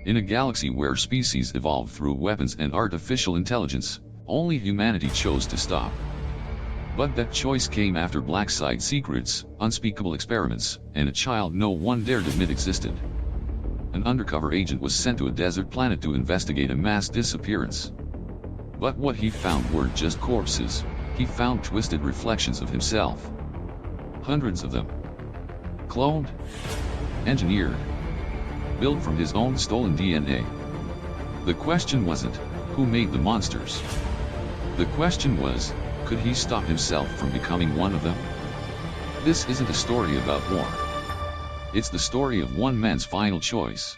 In a galaxy where species evolved through weapons and artificial intelligence, only humanity chose to stop. But that choice came after black site secrets, unspeakable experiments, and a child no one dared admit existed. An undercover agent was sent to a desert planet to investigate a mass disappearance. But what he found weren't just corpses, he found twisted reflections of himself. Hundreds of them. Cloned, engineered, built from his own stolen DNA. The question wasn't, who made the monsters? The question was, could he stop himself from becoming one of them? This isn't a story about war. It's the story of one man's final choice.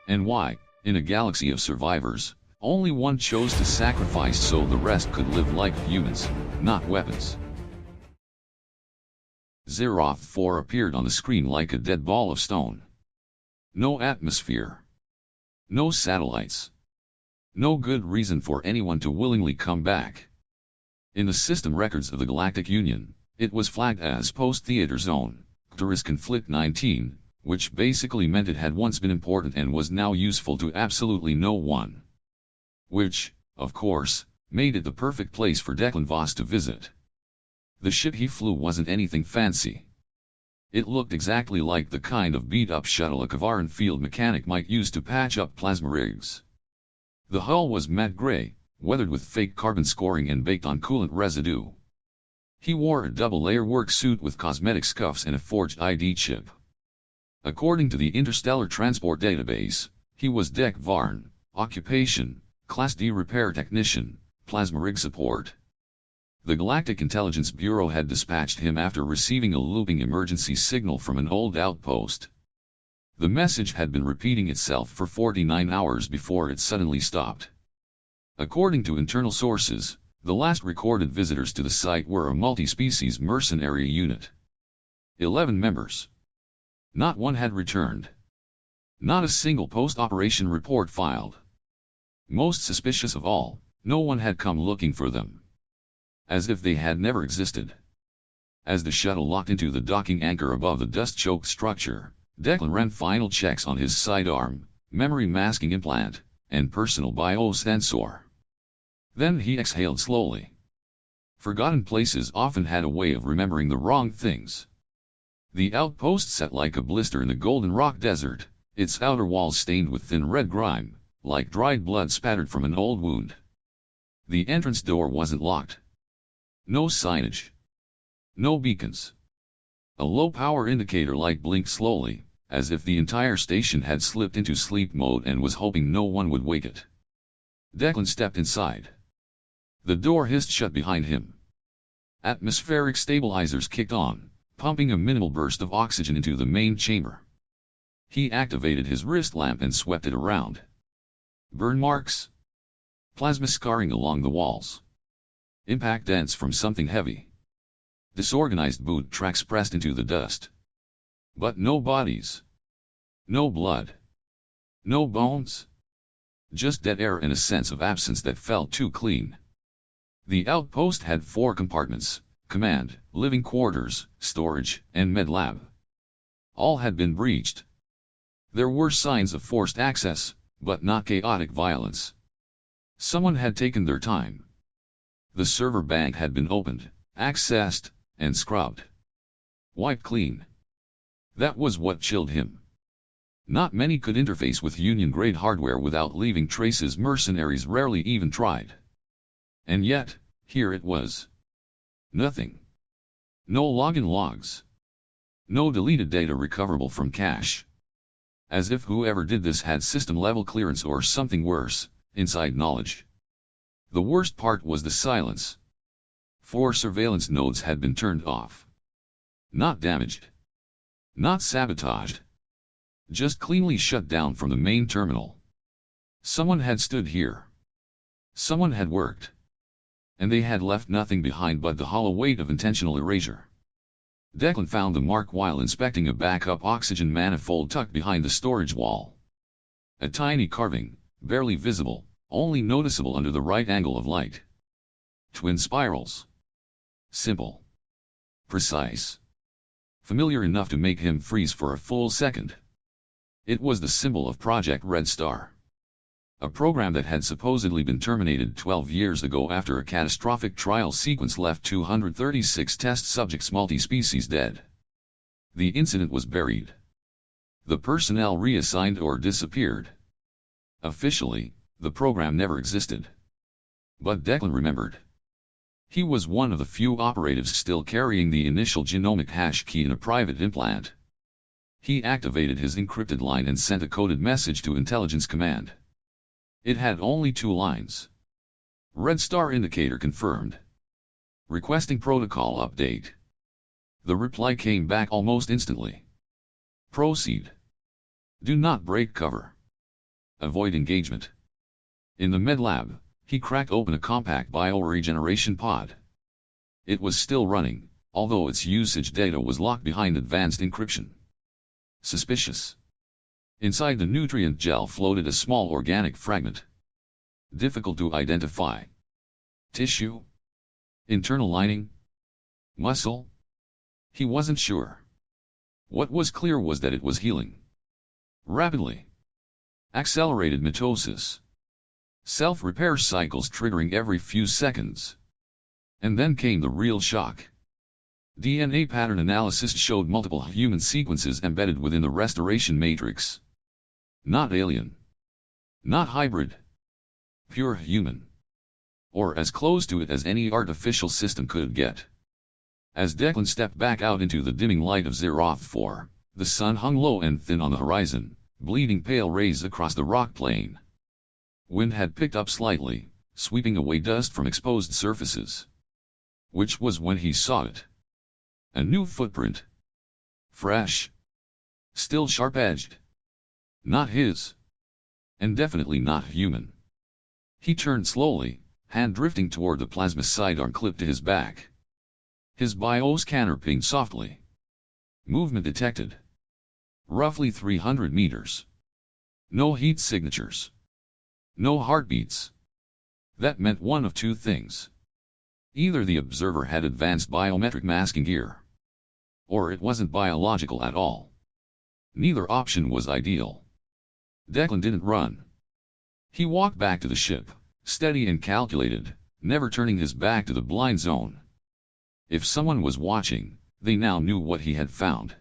And why, in a galaxy of survivors, only one chose to sacrifice so the rest could live like humans, not weapons. Zeroth 4 appeared on the screen like a dead ball of stone. No atmosphere. No satellites. No good reason for anyone to willingly come back. In the system records of the Galactic Union, it was flagged as post-theater zone, Thuyra's Conflict 19, which basically meant it had once been important and was now useful to absolutely no one. Which, of course, made it the perfect place for Declan Voss to visit. The ship he flew wasn't anything fancy. It looked exactly like the kind of beat-up shuttle a Kavaran field mechanic might use to patch up plasma rigs. The hull was matte gray, weathered with fake carbon scoring and baked on coolant residue. He wore a double-layer work suit with cosmetic scuffs and a forged ID chip. According to the Interstellar Transport Database, he was Dec Varn, occupation, Class D repair technician, plasma rig support. The Galactic Intelligence Bureau had dispatched him after receiving a looping emergency signal from an old outpost. The message had been repeating itself for 49 hours before it suddenly stopped. According to internal sources, the last recorded visitors to the site were a multi-species mercenary unit. 11 members. Not one had returned. Not a single post-operation report filed. Most suspicious of all, no one had come looking for them. As if they had never existed. As the shuttle locked into the docking anchor above the dust-choked structure, Declan ran final checks on his sidearm, memory masking implant, and personal biosensor. Then he exhaled slowly. Forgotten places often had a way of remembering the wrong things. The outpost sat like a blister in the golden rock desert, its outer walls stained with thin red grime, like dried blood spattered from an old wound. The entrance door wasn't locked. No signage. No beacons. A low-power indicator light blinked slowly, as if the entire station had slipped into sleep mode and was hoping no one would wake it. Declan stepped inside. The door hissed shut behind him. Atmospheric stabilizers kicked on, pumping a minimal burst of oxygen into the main chamber. He activated his wrist lamp and swept it around. Burn marks. Plasma scarring along the walls. Impact dents from something heavy. Disorganized boot tracks pressed into the dust. But no bodies. No blood. No bones. Just dead air and a sense of absence that felt too clean. The outpost had 4 compartments: command, living quarters, storage, and med lab. All had been breached. There were signs of forced access, but not chaotic violence. Someone had taken their time. The server bank had been opened, accessed, and scrubbed. Wiped clean. That was what chilled him. Not many could interface with Union-grade hardware without leaving traces. Mercenaries rarely even tried. And yet, here it was. Nothing. No login logs. No deleted data recoverable from cache. As if whoever did this had system-level clearance or something worse, inside knowledge. The worst part was the silence. 4 surveillance nodes had been turned off. Not damaged. Not sabotaged. Just cleanly shut down from the main terminal. Someone had stood here. Someone had worked. And they had left nothing behind but the hollow weight of intentional erasure. Declan found the mark while inspecting a backup oxygen manifold tucked behind the storage wall. A tiny carving, barely visible, only noticeable under the right angle of light. Twin spirals. Simple. Precise. Familiar enough to make him freeze for a full second. It was the symbol of Project Red Star, a program that had supposedly been terminated 12 years ago after a catastrophic trial sequence left 236 test subjects multi-species dead. The incident was buried. The personnel reassigned or disappeared. Officially, the program never existed. But Declan remembered. He was one of the few operatives still carrying the initial genomic hash key in a private implant. He activated his encrypted line and sent a coded message to Intelligence Command. It had only 2 lines. Red Star indicator confirmed. Requesting protocol update. The reply came back almost instantly. Proceed. Do not break cover. Avoid engagement. In the med lab, he cracked open a compact bioregeneration pod. It was still running, although its usage data was locked behind advanced encryption. Suspicious. Inside the nutrient gel floated a small organic fragment. Difficult to identify. Tissue? Internal lining? Muscle? He wasn't sure. What was clear was that it was healing. Rapidly. Accelerated mitosis. Self-repair cycles triggering every few seconds. And then came the real shock. DNA pattern analysis showed multiple human sequences embedded within the restoration matrix. Not alien. Not hybrid. Pure human. Or as close to it as any artificial system could get. As Declan stepped back out into the dimming light of Zeroth 4, the sun hung low and thin on the horizon, bleeding pale rays across the rock plain. Wind had picked up slightly, sweeping away dust from exposed surfaces. Which was when he saw it. A new footprint. Fresh. Still sharp-edged. Not his. And definitely not human. He turned slowly, hand drifting toward the plasma sidearm clipped to his back. His bioscanner pinged softly. Movement detected. Roughly 300 meters. No heat signatures. No heartbeats. That meant one of 2 things. Either the observer had advanced biometric masking gear. Or it wasn't biological at all. Neither option was ideal. Declan didn't run. He walked back to the ship, steady and calculated, never turning his back to the blind zone. If someone was watching, they now knew what he had found.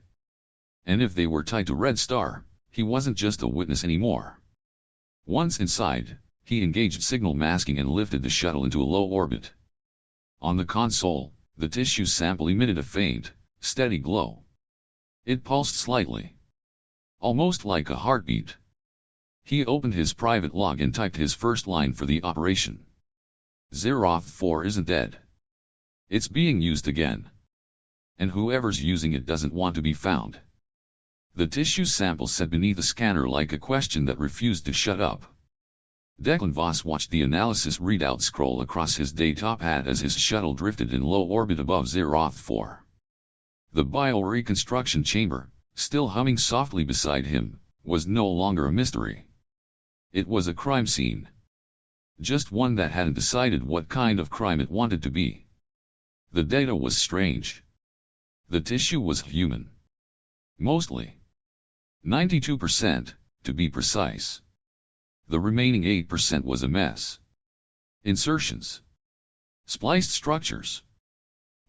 And if they were tied to Red Star, he wasn't just a witness anymore. Once inside, he engaged signal masking and lifted the shuttle into a low orbit. On the console, the tissue sample emitted a faint, steady glow. It pulsed slightly. Almost like a heartbeat. He opened his private log and typed his first line for the operation. Zeroth 4 isn't dead. It's being used again. And whoever's using it doesn't want to be found. The tissue sample sat beneath the scanner like a question that refused to shut up. Declan Voss watched the analysis readout scroll across his data pad as his shuttle drifted in low orbit above Zeroth 4. The bioreconstruction chamber, still humming softly beside him, was no longer a mystery. It was a crime scene. Just one that hadn't decided what kind of crime it wanted to be. The data was strange. The tissue was human. Mostly. 92%, to be precise. The remaining 8% was a mess. Insertions. Spliced structures.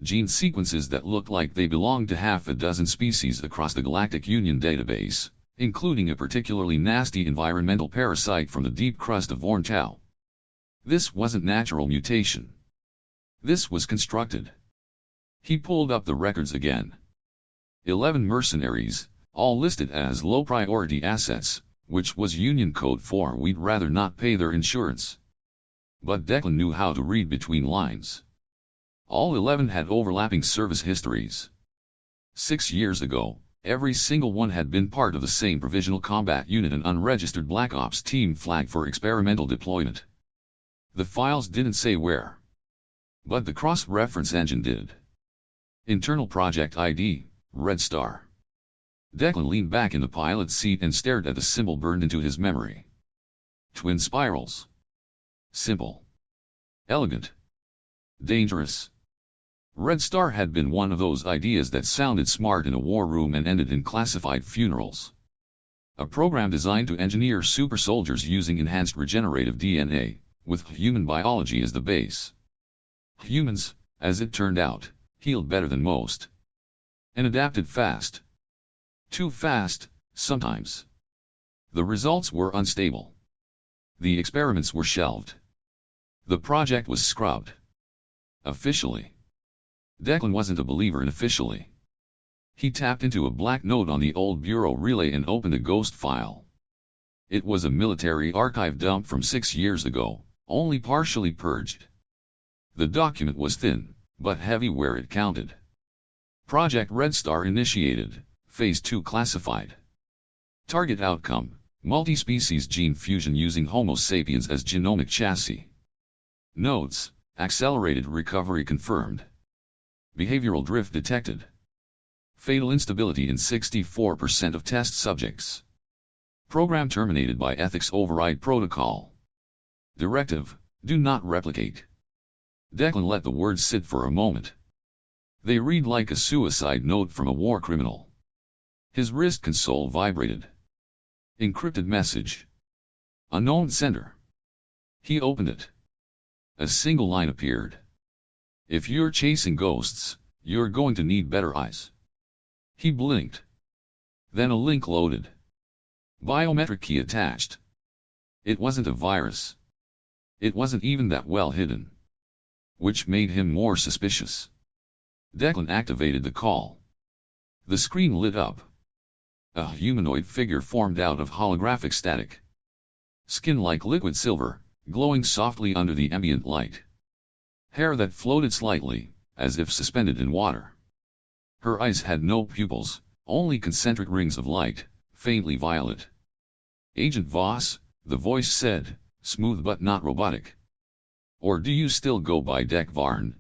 Gene sequences that looked like they belonged to half a dozen species across the Galactic Union database, including a particularly nasty environmental parasite from the deep crust of Vorntau. This wasn't natural mutation. This was constructed. He pulled up the records again. 11 mercenaries, all listed as low-priority assets, which was Union code for "we'd rather not pay their insurance." But Declan knew how to read between lines. All 11 had overlapping service histories. 6 years ago, every single one had been part of the same provisional combat unit and unregistered Black Ops team flagged for experimental deployment. The files didn't say where. But the cross-reference engine did. Internal Project ID, Red Star. Declan leaned back in the pilot's seat and stared at the symbol burned into his memory. Twin spirals. Simple. Elegant. Dangerous. Red Star had been one of those ideas that sounded smart in a war room and ended in classified funerals. A program designed to engineer super soldiers using enhanced regenerative DNA, with human biology as the base. Humans, as it turned out, healed better than most. And adapted fast. Too fast, sometimes. The results were unstable. The experiments were shelved. The project was scrubbed. Officially. Declan wasn't a believer in officially. He tapped into a black note on the old bureau relay and opened a ghost file. It was a military archive dump from 6 years ago, only partially purged. The document was thin, but heavy where it counted. Project Red Star initiated, Phase 2 classified. Target outcome, multi-species gene fusion using Homo sapiens as genomic chassis. Notes, accelerated recovery confirmed. Behavioral drift detected. Fatal instability in 64% of test subjects. Program terminated by ethics override protocol. Directive, do not replicate. Declan let the words sit for a moment. They read like a suicide note from a war criminal. His wrist console vibrated. Encrypted message. Unknown sender. He opened it. A single line appeared. If you're chasing ghosts, you're going to need better eyes. He blinked. Then a link loaded. Biometric key attached. It wasn't a virus. It wasn't even that well hidden. Which made him more suspicious. Declan activated the call. The screen lit up. A humanoid figure formed out of holographic static. Skin like liquid silver, glowing softly under the ambient light. Hair that floated slightly, as if suspended in water. Her eyes had no pupils, only concentric rings of light, faintly violet. Agent Voss, the voice said, smooth but not robotic. Or do you still go by Dec Varn?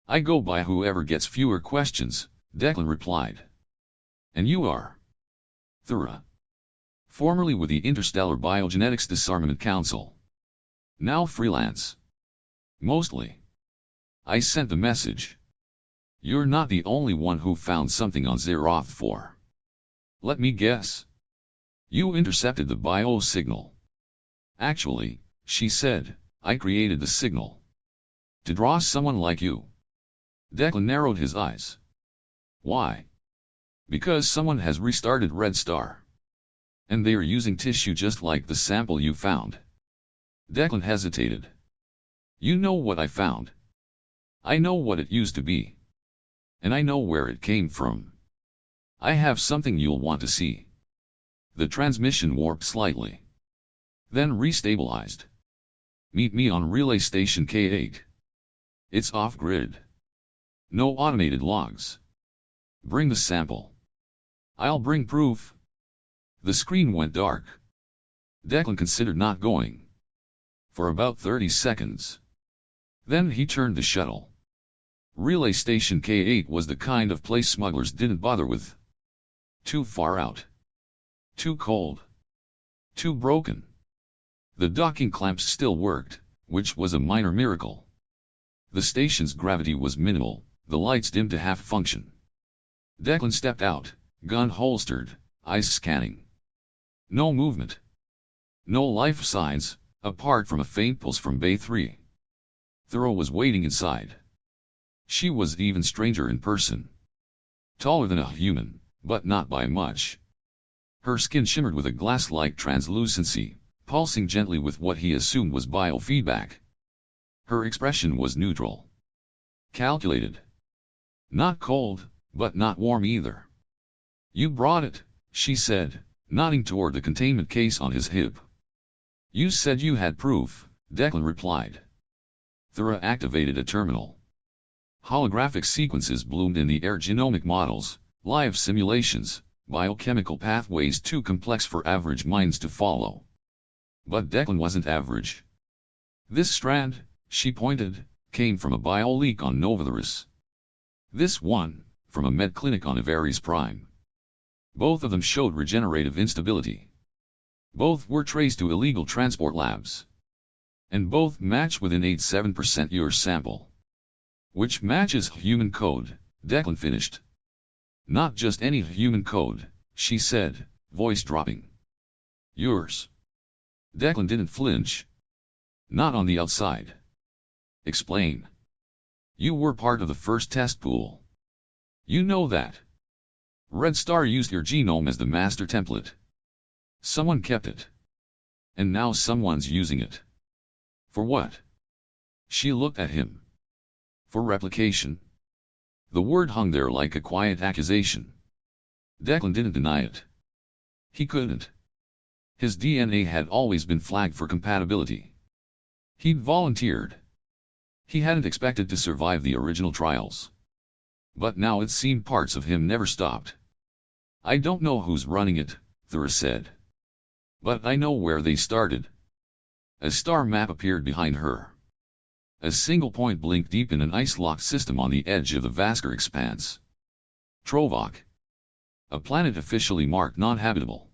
I go by whoever gets fewer questions, Declan replied. And you are? Thuyra. Formerly with the Interstellar Biogenetics Disarmament Council. Now freelance. Mostly. I sent the message. You're not the only one who found something on Zeroth 4. Let me guess. You intercepted the bio signal. Actually, she said, I created the signal. To draw someone like you. Declan narrowed his eyes. Why? Because someone has restarted Red Star. And they are using tissue just like the sample you found. Declan hesitated. You know what I found. I know what it used to be. And I know where it came from. I have something you'll want to see. The transmission warped slightly. Then restabilized. Meet me on relay station K8. It's off-grid. No automated logs. Bring the sample. I'll bring proof. The screen went dark. Declan considered not going. For about 30 seconds. Then he turned the shuttle. Relay station K8 was the kind of place smugglers didn't bother with. Too far out. Too cold. Too broken. The docking clamps still worked, which was a minor miracle. The station's gravity was minimal, the lights dimmed to half function. Declan stepped out, gun holstered, eyes scanning. No movement. No life signs, apart from a faint pulse from Bay 3. Thuyra was waiting inside. She was even stranger in person. Taller than a human, but not by much. Her skin shimmered with a glass-like translucency, pulsing gently with what he assumed was biofeedback. Her expression was neutral. Calculated. Not cold, but not warm either. You brought it, she said, nodding toward the containment case on his hip. You said you had proof, Declan replied. Thuyra activated a terminal. Holographic sequences bloomed in the air, genomic models, live simulations, biochemical pathways too complex for average minds to follow. But Declan wasn't average. This strand, she pointed, came from a bio leak on Novatharis. This one, from a med clinic on Avaris Prime. Both of them showed regenerative instability. Both were traced to illegal transport labs. And both match within 87% your sample. Which matches human code, Declan finished. Not just any human code, she said, voice dropping. Yours. Declan didn't flinch. Not on the outside. Explain. You were part of the first test pool. You know that. Red Star used your genome as the master template. Someone kept it. And now someone's using it. For what? She looked at him. For replication. The word hung there like a quiet accusation. Declan didn't deny it. He couldn't. His DNA had always been flagged for compatibility. He'd volunteered. He hadn't expected to survive the original trials. But now it seemed parts of him never stopped. I don't know who's running it, Thuyra said. But I know where they started. A star map appeared behind her. A single point blinked deep in an ice-locked system on the edge of the Vasker expanse. Trovak. A planet officially marked non-habitable.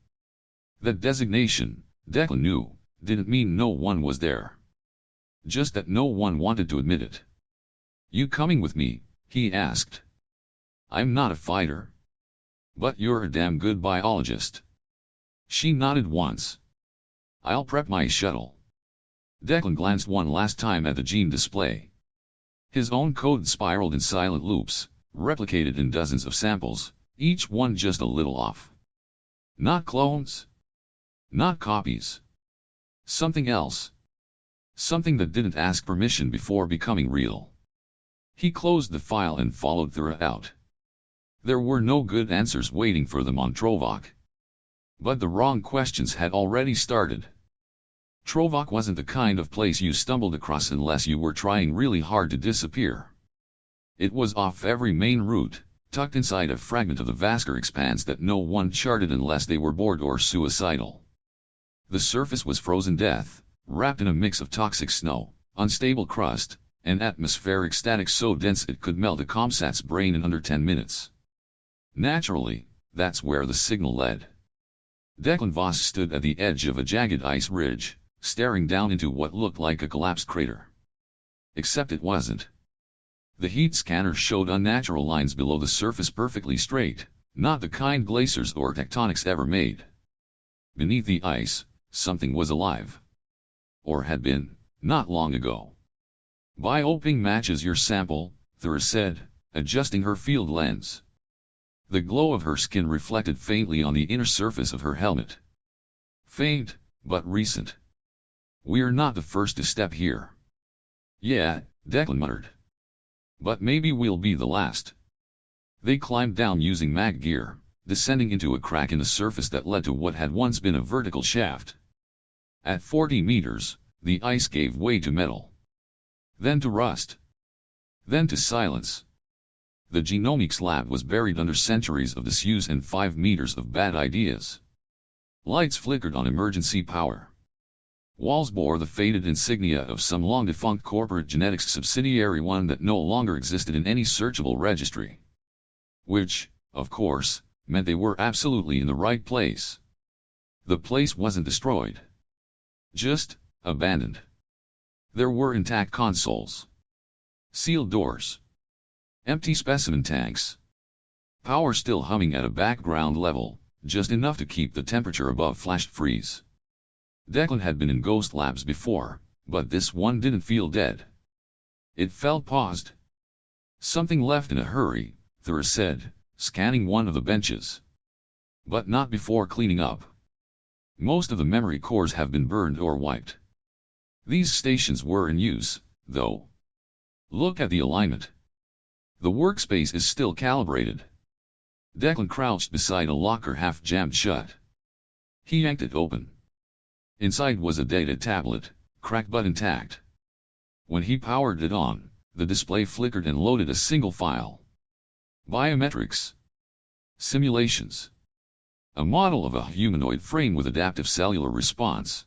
That designation, Declan knew, didn't mean no one was there. Just that no one wanted to admit it. You coming with me? He asked. I'm not a fighter. But you're a damn good biologist. She nodded once. I'll prep my shuttle. Declan glanced one last time at the gene display. His own code spiraled in silent loops, replicated in dozens of samples, each one just a little off. Not clones. Not copies. Something else. Something that didn't ask permission before becoming real. He closed the file and followed Thuyra out. There were no good answers waiting for them on Trovak. But the wrong questions had already started. Trovak wasn't the kind of place you stumbled across unless you were trying really hard to disappear. It was off every main route, tucked inside a fragment of the Vasker expanse that no one charted unless they were bored or suicidal. The surface was frozen death, wrapped in a mix of toxic snow, unstable crust, and atmospheric static so dense it could melt a comsat's brain in under 10 minutes. Naturally, that's where the signal led. Declan Voss stood at the edge of a jagged ice ridge, staring down into what looked like a collapsed crater. Except it wasn't. The heat scanner showed unnatural lines below the surface perfectly straight, not the kind glaciers or tectonics ever made. Beneath the ice, something was alive. Or had been, not long ago. Bioping matches your sample, Thuyra said, adjusting her field lens. The glow of her skin reflected faintly on the inner surface of her helmet. Faint, but recent. We're not the first to step here. Yeah, Declan muttered. But maybe we'll be the last. They climbed down using mag gear, descending into a crack in the surface that led to what had once been a vertical shaft. At 40 meters, the ice gave way to metal. Then to rust. Then to silence. The genomics lab was buried under centuries of disuse and 5 meters of bad ideas. Lights flickered on emergency power. Walls bore the faded insignia of some long-defunct corporate genetics subsidiary, one that no longer existed in any searchable registry. Which, of course, meant they were absolutely in the right place. The place wasn't destroyed. Just abandoned. There were intact consoles. Sealed doors. Empty specimen tanks. Power still humming at a background level, just enough to keep the temperature above flash freeze. Declan had been in ghost labs before, but this one didn't feel dead. It felt paused. Something left in a hurry, Thuyra said, scanning one of the benches. But not before cleaning up. Most of the memory cores have been burned or wiped. These stations were in use, though. Look at the alignment. The workspace is still calibrated. Declan crouched beside a locker half jammed shut. He yanked it open. Inside was a data tablet, cracked but intact. When he powered it on, the display flickered and loaded a single file. Biometrics. Simulations. A model of a humanoid frame with adaptive cellular response.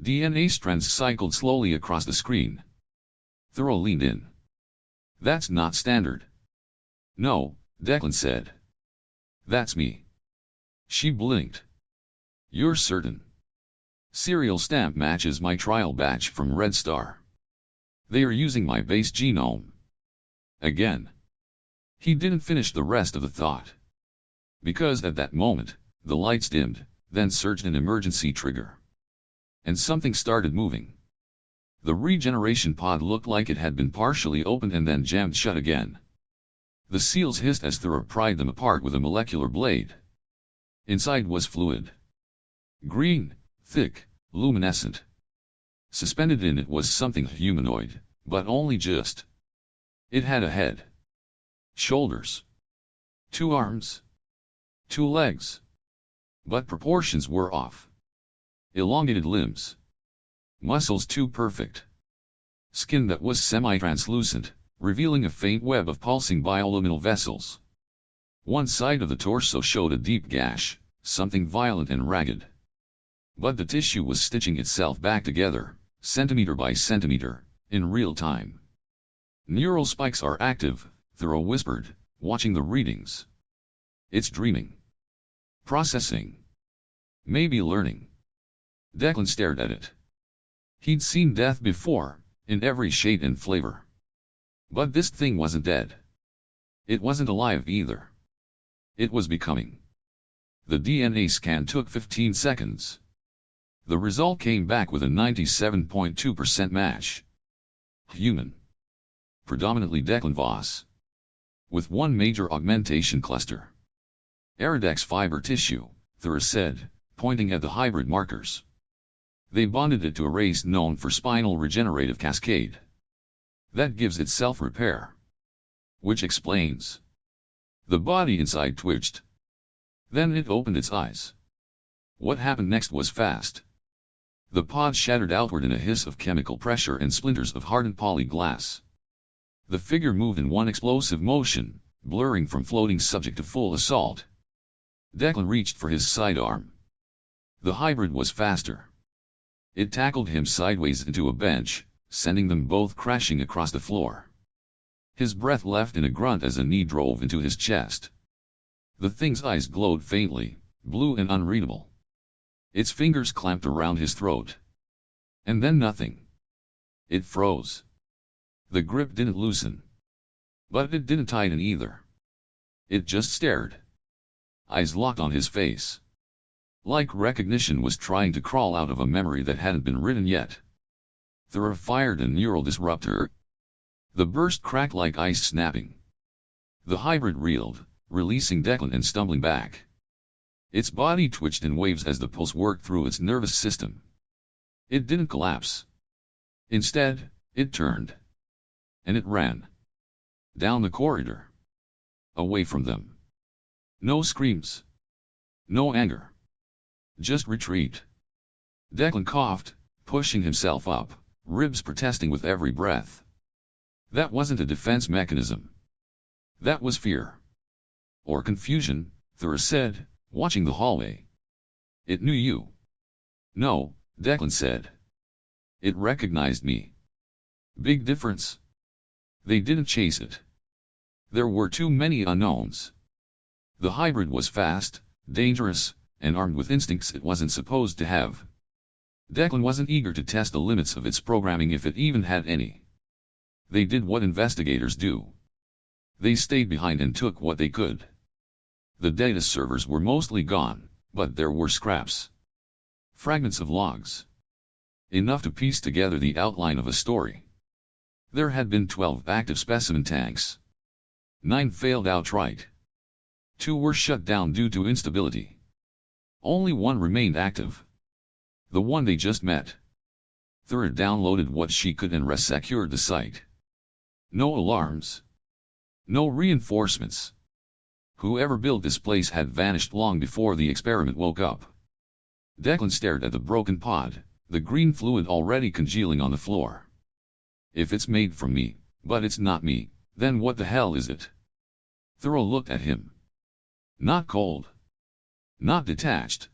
DNA strands cycled slowly across the screen. Thuyra leaned in. That's not standard. No, Declan said. That's me. She blinked. You're certain? Serial stamp matches my trial batch from Red Star. They are using my base genome. Again. He didn't finish the rest of the thought. Because at that moment, the lights dimmed, then surged an emergency trigger. And something started moving. The regeneration pod looked like it had been partially opened and then jammed shut again. The seals hissed as Thuyra pried them apart with a molecular blade. Inside was fluid. Green, thick, luminescent. Suspended in it was something humanoid, but only just. It had a head, shoulders, 2 arms, 2 legs. But proportions were off. Elongated limbs. Muscles too perfect. Skin that was semi-translucent, revealing a faint web of pulsing bioluminal vessels. One side of the torso showed a deep gash, something violent and ragged. But the tissue was stitching itself back together, centimeter by centimeter, in real time. Neural spikes are active, Thuyra whispered, watching the readings. It's dreaming. Processing. Maybe learning. Declan stared at it. He'd seen death before, in every shade and flavor. But this thing wasn't dead. It wasn't alive either. It was becoming. The DNA scan took 15 seconds. The result came back with a 97.2% match. Human. Predominantly Declan Voss. With one major augmentation cluster. Iridex fiber tissue, Thuyra said, pointing at the hybrid markers. They bonded it to a race known for spinal regenerative cascade. That gives it self-repair. Which explains. The body inside twitched. Then it opened its eyes. What happened next was fast. The pod shattered outward in a hiss of chemical pressure and splinters of hardened polyglass. The figure moved in one explosive motion, blurring from floating subject to full assault. Declan reached for his sidearm. The hybrid was faster. It tackled him sideways into a bench, sending them both crashing across the floor. His breath left in a grunt as a knee drove into his chest. The thing's eyes glowed faintly, blue and unreadable. Its fingers clamped around his throat. And then nothing. It froze. The grip didn't loosen. But it didn't tighten either. It just stared. Eyes locked on his face. Like recognition was trying to crawl out of a memory that hadn't been written yet. Thuyra fired a neural disruptor. The burst cracked like ice snapping. The hybrid reeled, releasing Declan and stumbling back. Its body twitched in waves as the pulse worked through its nervous system. It didn't collapse. Instead, it turned. And it ran. Down the corridor. Away from them. No screams. No anger. Just retreat. Declan coughed, pushing himself up, ribs protesting with every breath. That wasn't a defense mechanism. That was fear. Or confusion, Thuyra said, watching the hallway. It knew you. No, Declan said. It recognized me. Big difference. They didn't chase it. There were too many unknowns. The hybrid was fast, dangerous, and armed with instincts it wasn't supposed to have. Declan wasn't eager to test the limits of its programming if it even had any. They did what investigators do. They stayed behind and took what they could. The data servers were mostly gone, but there were scraps. Fragments of logs. Enough to piece together the outline of a story. There had been 12 active specimen tanks. 9 failed outright. 2 were shut down due to instability. Only 1 remained active. The one they just met. Thuyra downloaded what she could and resecured the site. No alarms. No reinforcements. Whoever built this place had vanished long before the experiment woke up. Declan stared at the broken pod, the green fluid already congealing on the floor. If it's made from me, but it's not me, then what the hell is it? Thuyra looked at him. Not cold. Not detached.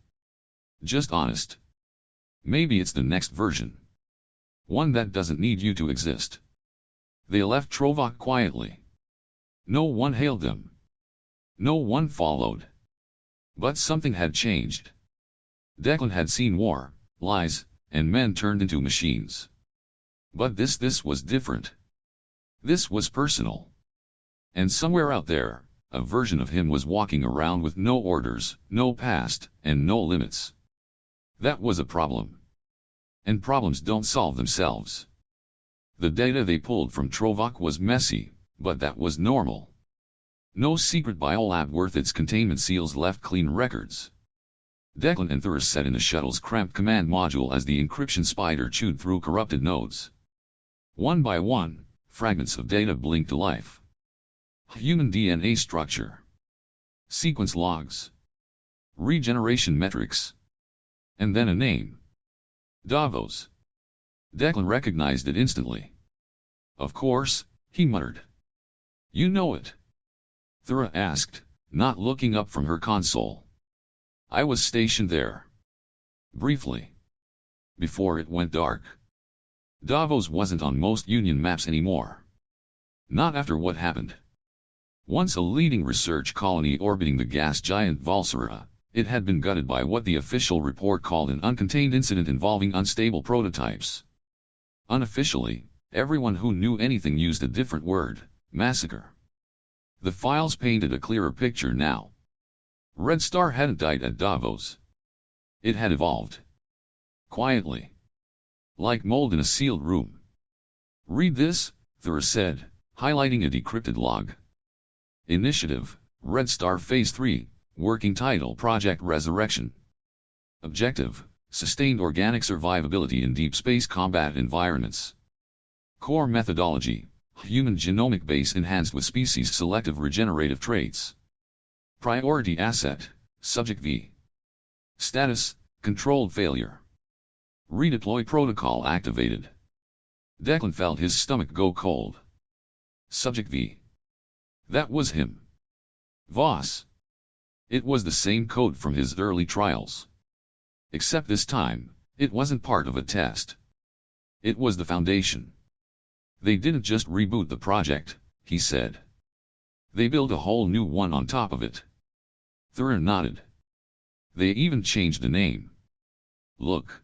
Just honest. Maybe it's the next version. One that doesn't need you to exist. They left Trovak quietly. No one hailed them. No one followed. But something had changed. Declan had seen war, lies, and men turned into machines. But this was different. This was personal. And somewhere out there, A version of him was walking around with no orders, no past, and no limits. That was a problem. And problems don't solve themselves. The data they pulled from Trovak was messy, but that was normal. No secret biolab worth its containment seals left clean records. Declan and Thuyra sat in the shuttle's cramped command module as the encryption spider chewed through corrupted nodes. One by one, fragments of data blinked to life. Human DNA structure, sequence logs, regeneration metrics, and then a name. Davos. Declan recognized it instantly. Of course, he muttered. You know it? Thuyra asked, not looking up from her console. I was stationed there. Briefly. Before it went dark. Davos wasn't on most Union maps anymore. Not after what happened. Once a leading research colony orbiting the gas giant Thuyra, it had been gutted by what the official report called an uncontained incident involving unstable prototypes. Unofficially, everyone who knew anything used a different word, massacre. The files painted a clearer picture now. Red Star hadn't died at Davos. It had evolved. Quietly. Like mold in a sealed room. Read this, Thuyra said, highlighting a decrypted log. Initiative, Red Star Phase 3, Working Title Project Resurrection. Objective, Sustained Organic Survivability in Deep Space Combat Environments. Core Methodology, Human Genomic Base enhanced with species-selective regenerative traits. Priority Asset, Subject V. Status, Controlled Failure. Redeploy Protocol activated. Declan felt his stomach go cold. Subject V. That was him. Voss. It was the same code from his early trials. Except this time, it wasn't part of a test. It was the foundation. They didn't just reboot the project, he said. They built a whole new one on top of it. Thuyra nodded. They even changed the name. Look.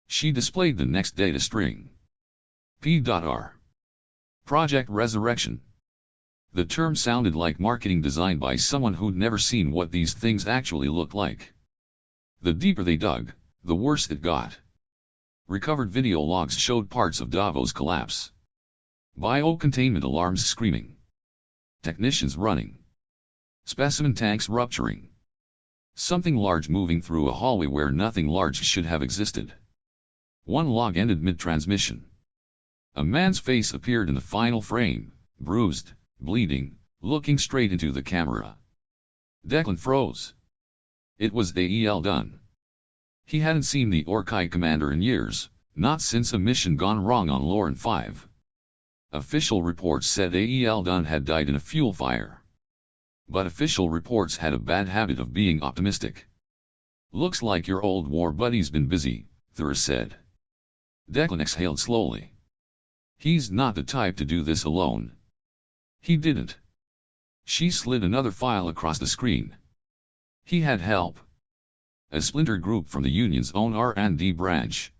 She displayed the next data string. P.R. Project Resurrection. The term sounded like marketing designed by someone who'd never seen what these things actually look like. The deeper they dug, the worse it got. Recovered video logs showed parts of Davos' collapse. Biocontainment alarms screaming. Technicians running. Specimen tanks rupturing. Something large moving through a hallway where nothing large should have existed. One log ended mid-transmission. A man's face appeared in the final frame, bruised, bleeding, looking straight into the camera. Declan froze. It was Del Dunn. He hadn't seen the Orkai commander in years, not since a mission gone wrong on Loran 5. Official reports said Del Dunn had died in a fuel fire. But official reports had a bad habit of being optimistic. Looks like your old war buddy's been busy, Thuyra said. Declan exhaled slowly. He's not the type to do this alone. He didn't. She slid another file across the screen. He had help. A splinter group from the Union's own R&D branch.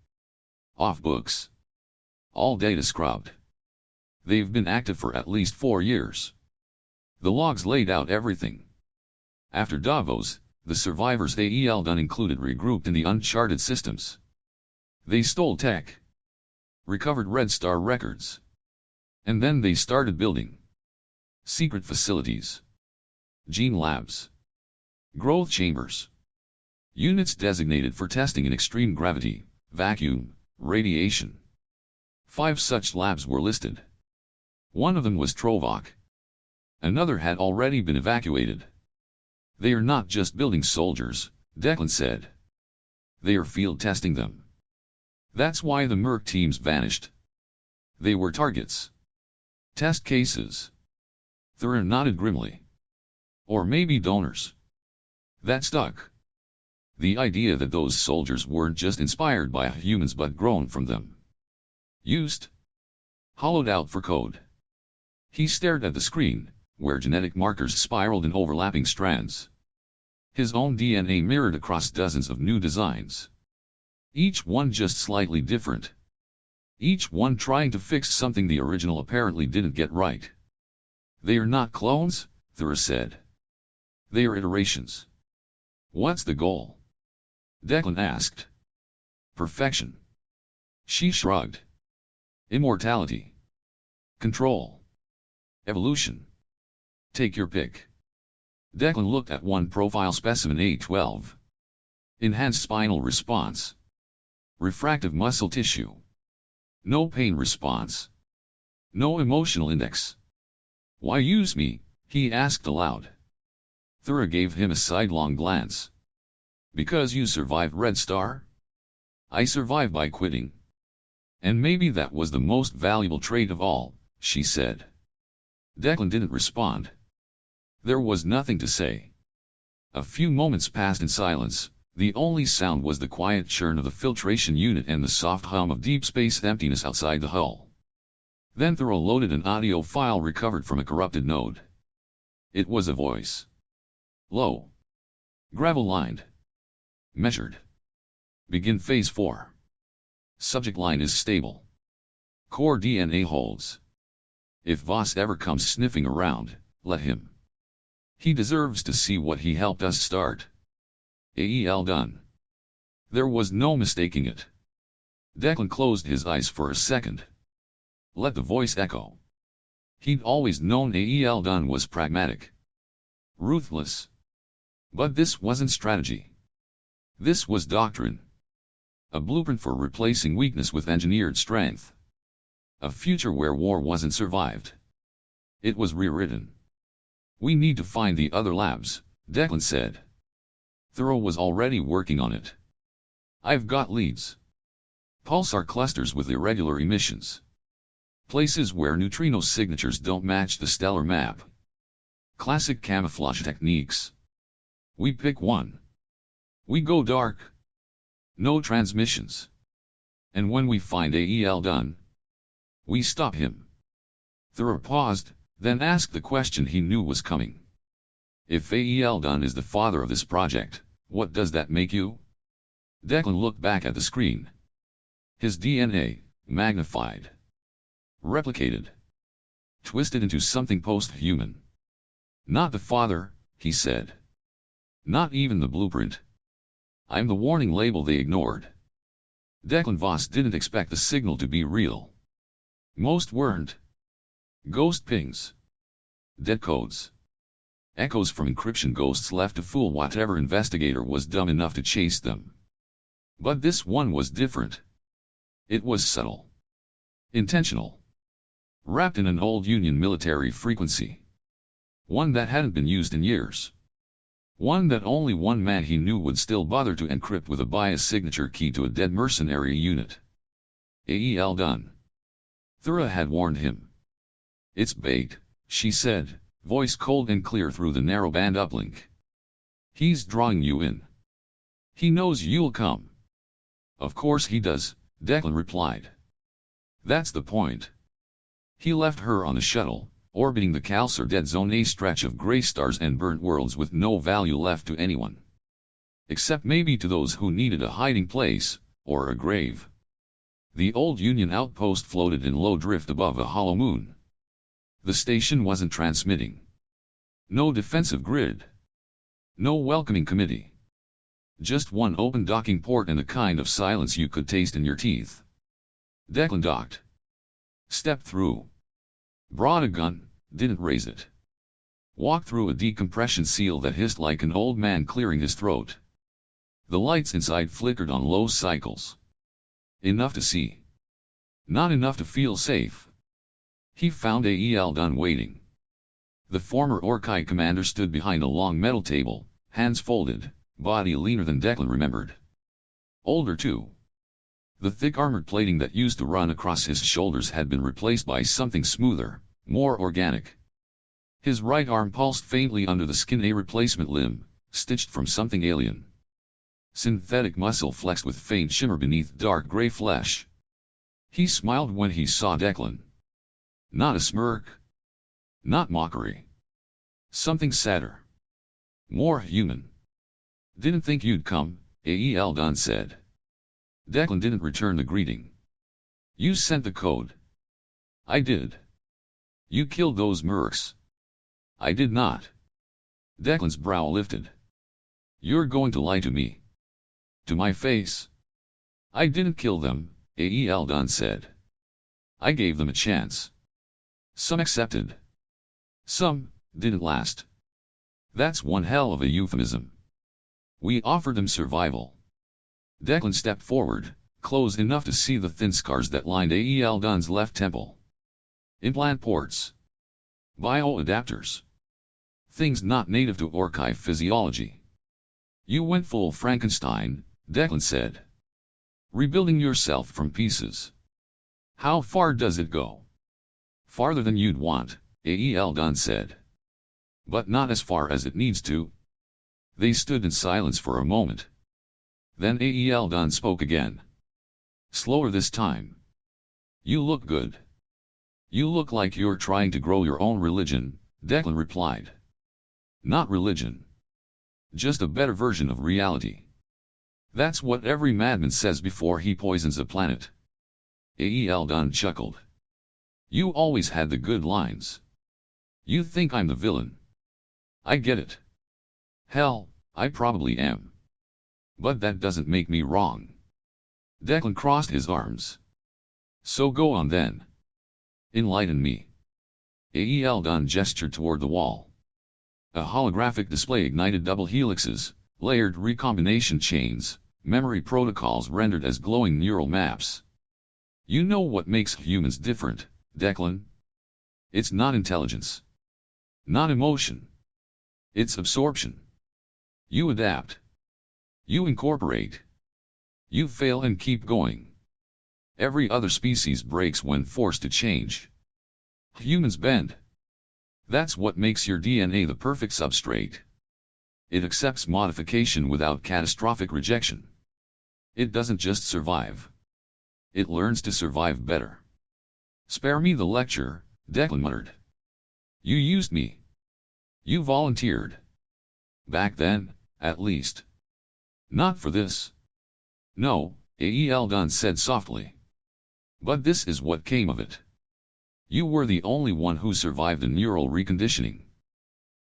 Off books. All data scrubbed. They've been active for at least 4 years. The logs laid out everything. After Davos, the survivors Del Dunn included regrouped in the uncharted systems. They stole tech. Recovered Red Star records. And then they started building. Secret facilities. Gene labs. Growth chambers. Units designated for testing in extreme gravity, vacuum, radiation. 5 such labs were listed. One of them was Trovak. Another had already been evacuated. They are not just building soldiers, Declan said. They are field testing them. That's why the Merc teams vanished. They were targets. Test cases. Thuyra nodded grimly. Or maybe donors. That stuck. The idea that those soldiers weren't just inspired by humans but grown from them. Used. Hollowed out for code. He stared at the screen, where genetic markers spiraled in overlapping strands. His own DNA mirrored across dozens of new designs. Each one just slightly different. Each one trying to fix something the original apparently didn't get right. They are not clones, Thuyra said. They are iterations. What's the goal? Declan asked. Perfection. She shrugged. Immortality. Control. Evolution. Take your pick. Declan looked at one profile specimen A12. Enhanced spinal response. Refractive muscle tissue. No pain response. No emotional index. Why use me? He asked aloud. Thuyra gave him a sidelong glance. Because you survived Red Star? I survived by quitting. And maybe that was the most valuable trait of all, she said. Declan didn't respond. There was nothing to say. A few moments passed in silence. The only sound was the quiet churn of the filtration unit and the soft hum of deep space emptiness outside the hull. Then Thuyra loaded an audio file recovered from a corrupted node. It was a voice. Low. Gravel-lined. Measured. Begin Phase 4. Subject line is stable. Core DNA holds. If Voss ever comes sniffing around, let him. He deserves to see what he helped us start. AEL done. There was no mistaking it. Declan closed his eyes for a second. Let the voice echo. He'd always known AEL done was pragmatic. Ruthless. But this wasn't strategy. This was doctrine. A blueprint for replacing weakness with engineered strength. A future where war wasn't survived. It was rewritten. We need to find the other labs, Declan said. Thuyra was already working on it. I've got leads. Pulsar clusters with irregular emissions. Places where neutrino signatures don't match the stellar map. Classic camouflage techniques. We pick one. We go dark. No transmissions. And when we find AEL done, we stop him. Thuyra paused, then asked the question he knew was coming. If AEL done is the father of this project, what does that make you? Declan looked back at the screen. His DNA, magnified. Replicated. Twisted into something post-human. Not the father, he said. Not even the blueprint. I'm the warning label they ignored. Declan Voss didn't expect the signal to be real. Most weren't. Ghost pings. Dead codes. Echoes from encryption ghosts left to fool whatever investigator was dumb enough to chase them. But this one was different. It was subtle. Intentional. Wrapped in an old Union military frequency. One that hadn't been used in years. One that only one man he knew would still bother to encrypt with a bias signature key to a dead mercenary unit. AEL done. Thuyra had warned him. It's bait, she said, voice cold and clear through the narrowband uplink. He's drawing you in. He knows you'll come. Of course he does, Declan replied. That's the point. He left her on the shuttle, orbiting the Calcer Dead Zone, a stretch of gray stars and burnt worlds with no value left to anyone. Except maybe to those who needed a hiding place, or a grave. The old Union outpost floated in low drift above a hollow moon. The station wasn't transmitting. No defensive grid. No welcoming committee. Just one open docking port and a kind of silence you could taste in your teeth. Declan docked. Stepped through. Brought a gun, didn't raise it. Walked through a decompression seal that hissed like an old man clearing his throat. The lights inside flickered on low cycles. Enough to see. Not enough to feel safe. He found AEL done waiting. The former Orkai commander stood behind a long metal table, hands folded, body leaner than Declan remembered. Older too. The thick armored plating that used to run across his shoulders had been replaced by something smoother, more organic. His right arm pulsed faintly under the skin, a replacement limb, stitched from something alien. Synthetic muscle flexed with faint shimmer beneath dark gray flesh. He smiled when he saw Declan. Not a smirk. Not mockery. Something sadder. More human. Didn't think you'd come, AEL done said. Declan didn't return the greeting. You sent the code. I did. You killed those mercs. I did not. Declan's brow lifted. You're going to lie to me? To my face? I didn't kill them, Eldon said. I gave them a chance. Some accepted. Some didn't last. That's one hell of a euphemism. We offered them survival. Declan stepped forward, close enough to see the thin scars that lined Eldon's left temple. Implant ports. Bioadapters. Things not native to Orkai physiology. You went full Frankenstein, Declan said. Rebuilding yourself from pieces. How far does it go? Farther than you'd want, Eldon said. But not as far as it needs to. They stood in silence for a moment. Then Eldon spoke again. Slower this time. You look good. You look like you're trying to grow your own religion, Declan replied. Not religion. Just a better version of reality. That's what every madman says before he poisons a planet. Eldon chuckled. You always had the good lines. You think I'm the villain. I get it. Hell, I probably am. But that doesn't make me wrong. Declan crossed his arms. So go on then. Enlighten me. Eldon gestured toward the wall. A holographic display ignited double helixes, layered recombination chains, memory protocols rendered as glowing neural maps. You know what makes humans different, Declan? It's not intelligence. Not emotion. It's absorption. You adapt. You incorporate. You fail and keep going. Every other species breaks when forced to change. Humans bend. That's what makes your DNA the perfect substrate. It accepts modification without catastrophic rejection. It doesn't just survive. It learns to survive better. Spare me the lecture, Declan muttered. You used me. You volunteered. Back then, at least. Not for this. No, Eldon said softly. But this is what came of it. You were the only one who survived the neural reconditioning.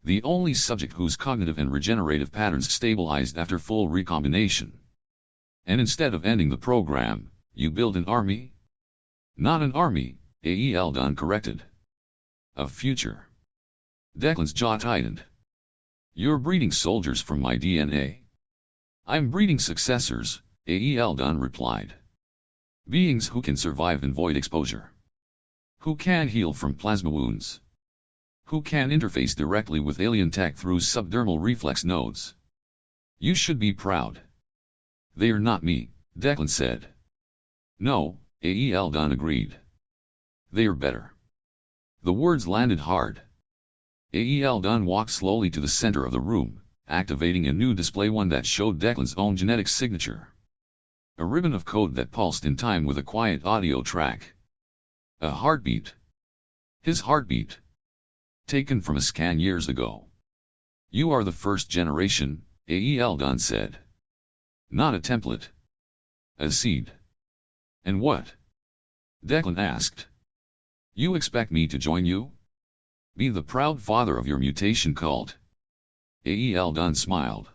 The only subject whose cognitive and regenerative patterns stabilized after full recombination. And instead of ending the program, you build an army? Not an army, Eldon corrected. A future. Declan's jaw tightened. You're breeding soldiers from my DNA. I'm breeding successors, Eldon replied. Beings who can survive in void exposure. Who can heal from plasma wounds. Who can interface directly with alien tech through subdermal reflex nodes. You should be proud. They are not me, Declan said. No, Eldon agreed. They are better. The words landed hard. Eldon walked slowly to the center of the room, activating a new display, one that showed Declan's own genetic signature. A ribbon of code that pulsed in time with a quiet audio track. A heartbeat. His heartbeat. Taken from a scan years ago. You are the first generation, Eldon said. Not a template. A seed. And what? Declan asked. You expect me to join you? Be the proud father of your mutation cult? Eldon smiled.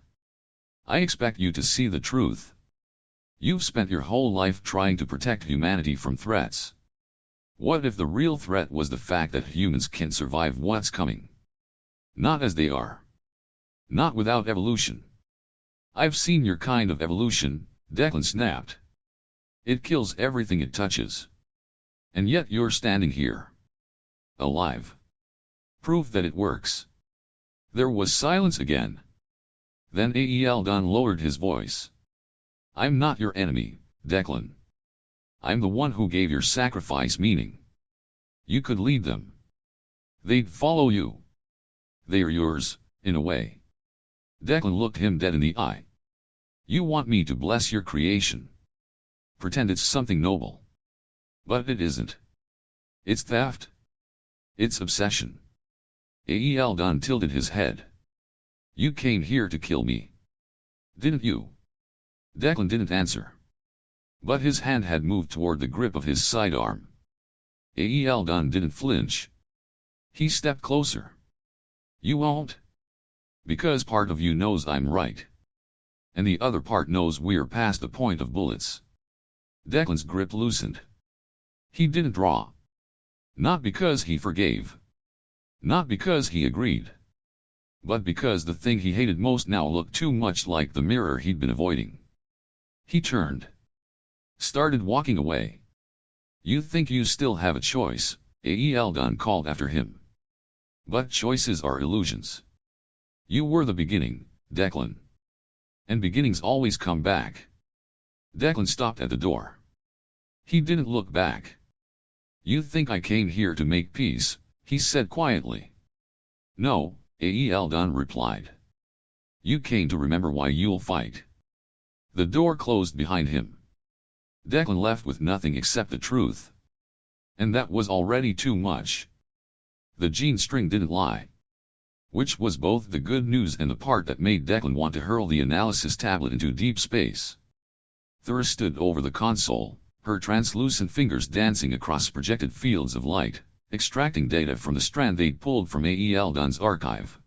I expect you to see the truth. You've spent your whole life trying to protect humanity from threats. What if the real threat was the fact that humans can't survive what's coming? Not as they are. Not without evolution. I've seen your kind of evolution, Declan snapped. It kills everything it touches. And yet you're standing here. Alive. Proof that it works. There was silence again. Then Eldon lowered his voice. I'm not your enemy, Declan. I'm the one who gave your sacrifice meaning. You could lead them. They'd follow you. They are yours, in a way. Declan looked him dead in the eye. You want me to bless your creation. Pretend it's something noble. But it isn't. It's theft. It's obsession. Eldon tilted his head. You came here to kill me. Didn't you? Declan didn't answer. But his hand had moved toward the grip of his sidearm. Eldon didn't flinch. He stepped closer. You won't? Because part of you knows I'm right. And the other part knows we're past the point of bullets. Declan's grip loosened. He didn't draw. Not because he forgave. Not because he agreed. But because the thing he hated most now looked too much like the mirror he'd been avoiding. He turned. Started walking away. You think you still have a choice, Eldon called after him. But choices are illusions. You were the beginning, Declan. And beginnings always come back. Declan stopped at the door. He didn't look back. You think I came here to make peace, he said quietly. No, Eldon replied. You came to remember why you'll fight. The door closed behind him. Declan left with nothing except the truth. And that was already too much. The gene string didn't lie. Which was both the good news and the part that made Declan want to hurl the analysis tablet into deep space. Thuyra stood over the console, her translucent fingers dancing across projected fields of light, extracting data from the strand they'd pulled from Eldon's archive.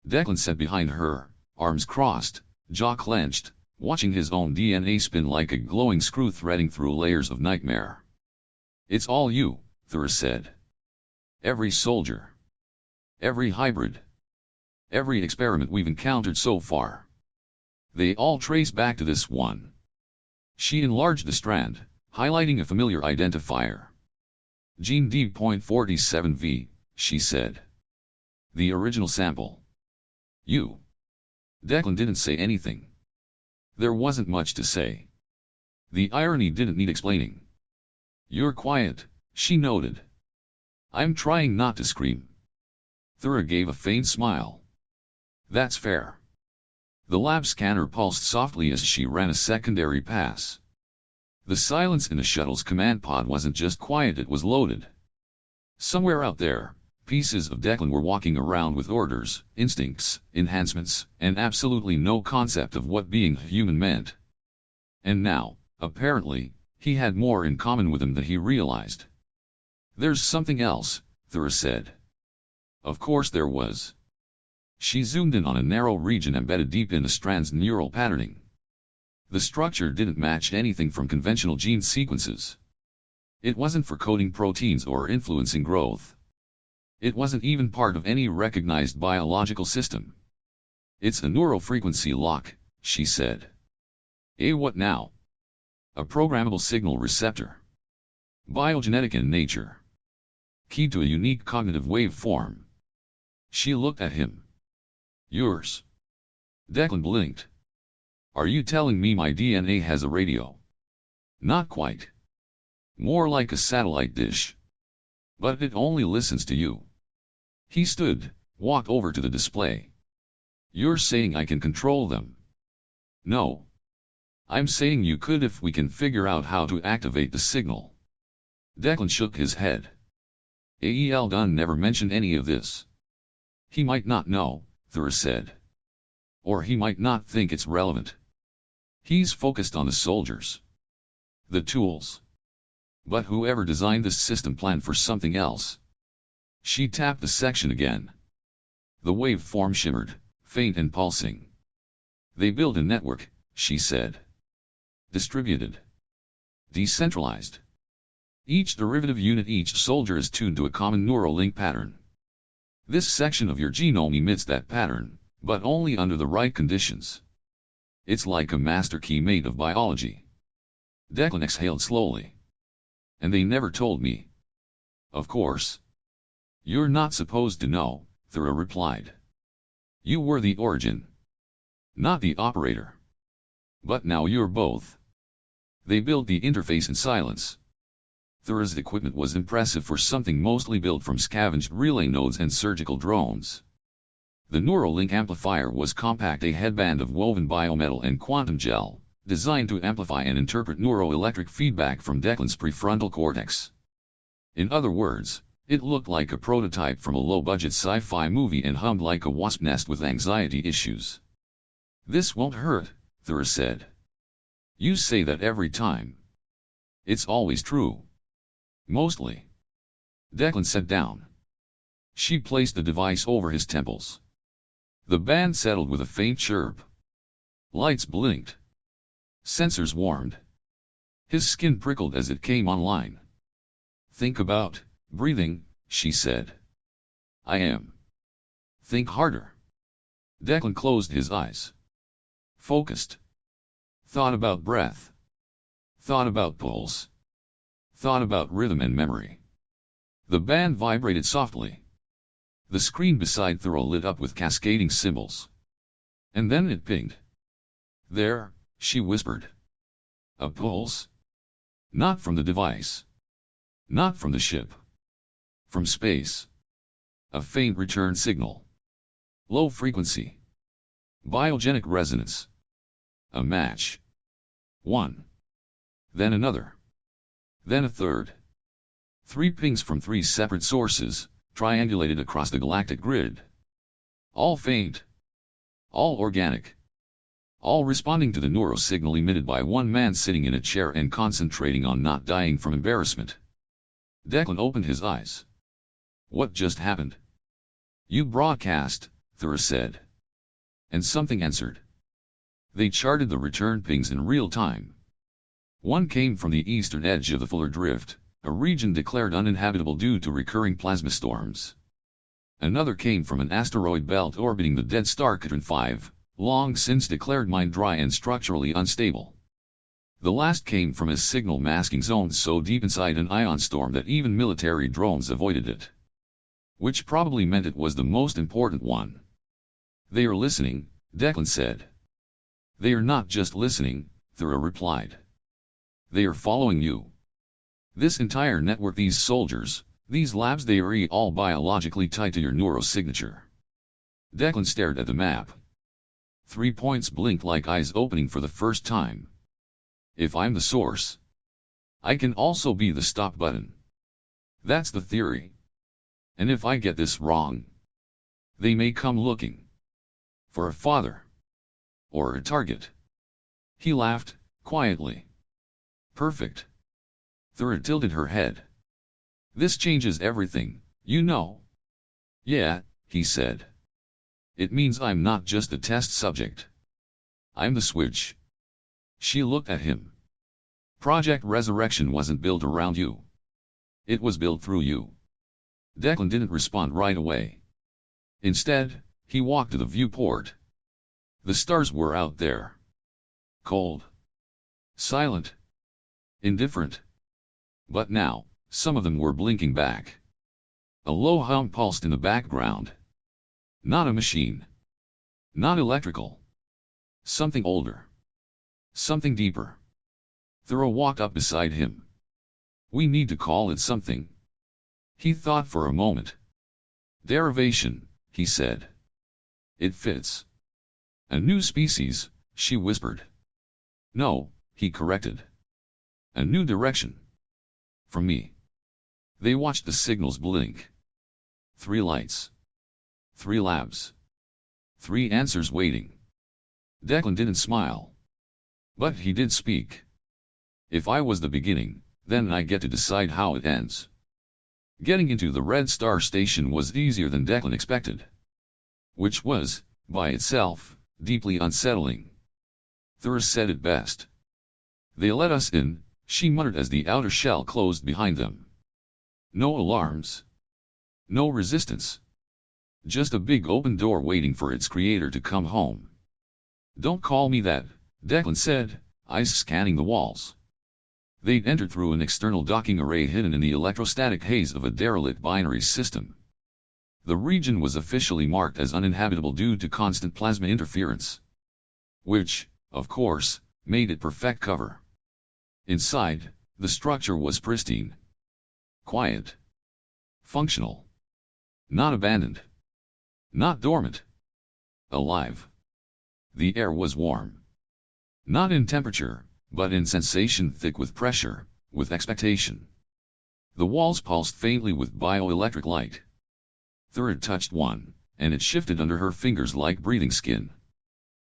Declan sat behind her, arms crossed, jaw clenched, watching his own DNA spin like a glowing screw threading through layers of nightmare. It's all you, Thuyra said. Every soldier. Every hybrid. Every experiment we've encountered so far. They all trace back to this one. She enlarged the strand, highlighting a familiar identifier. Gene D.47V, she said. The original sample. You. Declan didn't say anything. There wasn't much to say. The irony didn't need explaining. You're quiet, she noted. I'm trying not to scream. Thuyra gave a faint smile. That's fair. The lab scanner pulsed softly as she ran a secondary pass. The silence in the shuttle's command pod wasn't just quiet, it was loaded. Somewhere out there, pieces of Declan were walking around with orders, instincts, enhancements, and absolutely no concept of what being human meant. And now, apparently, he had more in common with them than he realized. There's something else, Thuyra said. Of course there was. She zoomed in on a narrow region embedded deep in the strand's neural patterning. The structure didn't match anything from conventional gene sequences. It wasn't for coding proteins or influencing growth. It wasn't even part of any recognized biological system. It's a neurofrequency lock, she said. What now? A programmable signal receptor. Biogenetic in nature. Keyed to a unique cognitive waveform. She looked at him. Yours. Declan blinked. Are you telling me my DNA has a radio? Not quite. More like a satellite dish. But it only listens to you. He stood, walked over to the display. You're saying I can control them? No. I'm saying you could if we can figure out how to activate the signal. Declan shook his head. Eldon never mentioned any of this. He might not know, Thuyra said. Or he might not think it's relevant. He's focused on the soldiers. The tools. But whoever designed this system planned for something else. She tapped the section again. The waveform shimmered, faint and pulsing. They built a network, she said. Distributed. Decentralized. Each derivative unit, each soldier is tuned to a common neural link pattern. This section of your genome emits that pattern, but only under the right conditions. It's like a master key made of biology. Declan exhaled slowly. And they never told me. Of course. You're not supposed to know, Thuyra replied. You were the origin. Not the operator. But now you're both. They built the interface in silence. Thuyra's equipment was impressive for something mostly built from scavenged relay nodes and surgical drones. The neural link amplifier was compact, a headband of woven biometal and quantum gel, designed to amplify and interpret neuroelectric feedback from Declan's prefrontal cortex. In other words, it looked like a prototype from a low-budget sci-fi movie and hummed like a wasp nest with anxiety issues. This won't hurt, Thuyra said. You say that every time. It's always true. Mostly. Declan sat down. She placed the device over his temples. The band settled with a faint chirp. Lights blinked. Sensors warmed. His skin prickled as it came online. Think about breathing, she said. I am. Think harder. Declan closed his eyes. Focused. Thought about breath. Thought about pulse. Thought about rhythm and memory. The band vibrated softly. The screen beside Thuyra lit up with cascading symbols. And then it pinged. There, she whispered. A pulse? Not from the device. Not from the ship. From space. A faint return signal. Low frequency. Biogenic resonance. A match. One. Then another. Then a third. 3 pings from 3 separate sources, triangulated across the galactic grid. All faint. All organic. All responding to the neurosignal emitted by one man sitting in a chair and concentrating on not dying from embarrassment. Declan opened his eyes. What just happened? You broadcast, Thuyra said. And something answered. They charted the return pings in real time. One came from the eastern edge of the Fuller Drift, a region declared uninhabitable due to recurring plasma storms. Another came from an asteroid belt orbiting the dead star Catron 5, long since declared mined dry and structurally unstable. The last came from a signal masking zone so deep inside an ion storm that even military drones avoided it. Which probably meant it was the most important one. They are listening, Declan said. They are not just listening, Thuyra replied. They are following you. This entire network, these soldiers, these labs, they are all biologically tied to your neurosignature. Declan stared at the map. 3 points blinked like eyes opening for the first time. If I'm the source, I can also be the stop button. That's the theory. And if I get this wrong, they may come looking for a father or a target. He laughed, quietly. Perfect. Thuyra tilted her head. This changes everything, you know. Yeah, he said. It means I'm not just a test subject. I'm the switch. She looked at him. Project Resurrection wasn't built around you. It was built through you. Declan didn't respond right away. Instead, he walked to the viewport. The stars were out there. Cold. Silent. Indifferent. But now, some of them were blinking back. A low hum pulsed in the background. Not a machine. Not electrical. Something older. Something deeper. Thuyra walked up beside him. We need to call it something. He thought for a moment. Derivation, he said. It fits. A new species, she whispered. No, he corrected. A new direction. From me. They watched the signals blink. 3 lights. 3 labs. 3 answers waiting. Declan didn't smile. But he did speak. If I was the beginning, then I get to decide how it ends. Getting into the Red Star Station was easier than Declan expected. Which was, by itself, deeply unsettling. Thuyra said it best. They let us in, she muttered as the outer shell closed behind them. No alarms. No resistance. Just a big open door waiting for its creator to come home. Don't call me that, Declan said, eyes scanning the walls. They'd entered through an external docking array hidden in the electrostatic haze of a derelict binary system. The region was officially marked as uninhabitable due to constant plasma interference. Which, of course, made it perfect cover. Inside, the structure was pristine. Quiet. Functional. Not abandoned. Not dormant. Alive. The air was warm. Not in temperature, but in sensation, thick with pressure, with expectation. The walls pulsed faintly with bioelectric light. Thuyra touched one, and it shifted under her fingers like breathing skin.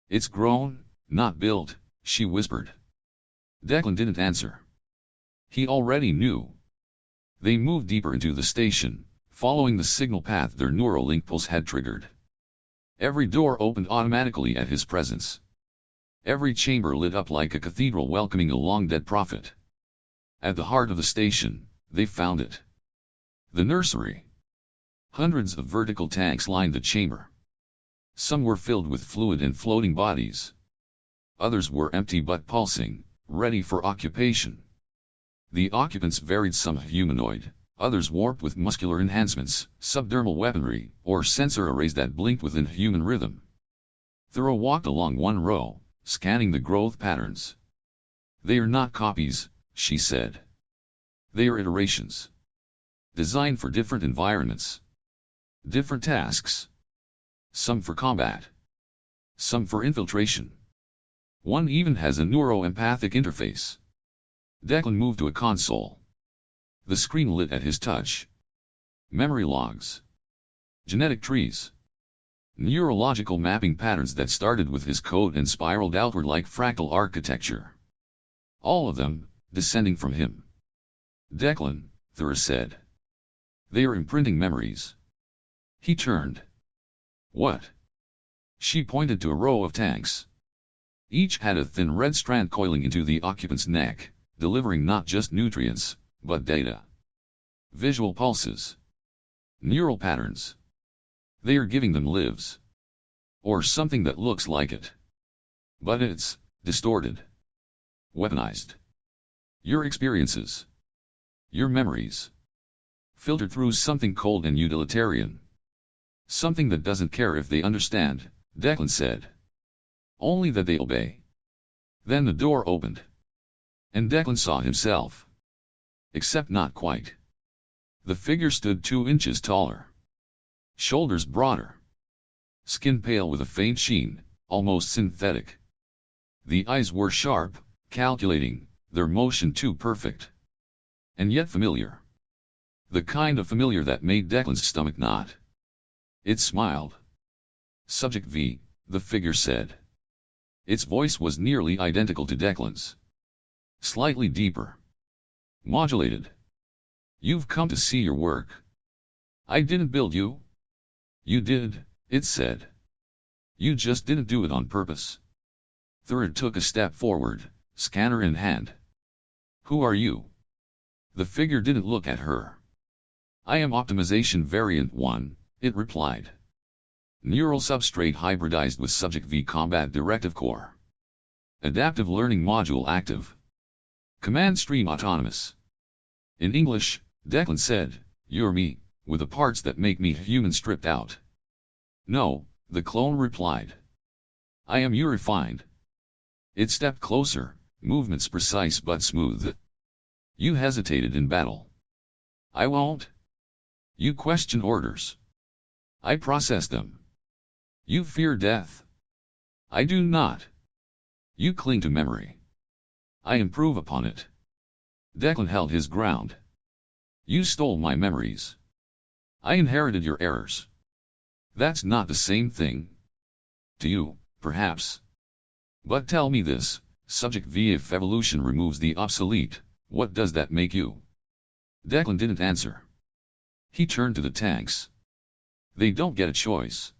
It's grown, not built, she whispered. Declan didn't answer. He already knew. They moved deeper into the station, following the signal path their neural link pulse had triggered. Every door opened automatically at his presence. Every chamber lit up like a cathedral welcoming a long-dead prophet. At the heart of the station, they found it. The nursery. Hundreds of vertical tanks lined the chamber. Some were filled with fluid and floating bodies. Others were empty but pulsing, ready for occupation. The occupants varied, some humanoid, others warped with muscular enhancements, subdermal weaponry, or sensor arrays that blinked with inhuman rhythm. Thuyra walked along one row, scanning the growth patterns. "They are not copies," she said. "They are iterations. Designed for different environments. Different tasks. Some for combat. Some for infiltration. One even has a neuro-empathic interface." Declan moved to a console. The screen lit at his touch. Memory logs. Genetic trees. Neurological mapping patterns that started with his code and spiraled outward like fractal architecture. All of them, descending from him. "Declan," Thuyra said. "They are imprinting memories." He turned. "What?" She pointed to a row of tanks. Each had a thin red strand coiling into the occupant's neck, delivering not just nutrients, but data. Visual pulses. Neural patterns. They are giving them lives. Or something that looks like it. But it's distorted. Weaponized. Your experiences. Your memories. Filtered through something cold and utilitarian. Something that doesn't care if they understand, Declan said. Only that they obey. Then the door opened. And Declan saw himself. Except not quite. The figure stood 2 inches taller. Shoulders broader. Skin pale with a faint sheen, almost synthetic. The eyes were sharp, calculating, their motion too perfect. And yet familiar. The kind of familiar that made Declan's stomach knot. It smiled. "Subject V," the figure said. Its voice was nearly identical to Declan's. Slightly deeper. Modulated. "You've come to see your work. I didn't build you." "You did," it said. "You just didn't do it on purpose." Thuyra took a step forward, scanner in hand. "Who are you?" The figure didn't look at her. "I am Optimization Variant 1, it replied. Neural substrate hybridized with Subject V Combat Directive Core. Adaptive Learning Module active. Command Stream Autonomous." In English, Declan said, "You're me, with the parts that make me human stripped out." "No," the clone replied. "I am you refined." It stepped closer, movements precise but smooth. "You hesitated in battle. I won't. You question orders. I process them. You fear death. I do not. You cling to memory. I improve upon it." Declan held his ground. "You stole my memories. I inherited your errors. That's not the same thing. To you, perhaps. But tell me this, Subject V, if evolution removes the obsolete, what does that make you?" Declan didn't answer. He turned to the tanks. "They don't get a choice.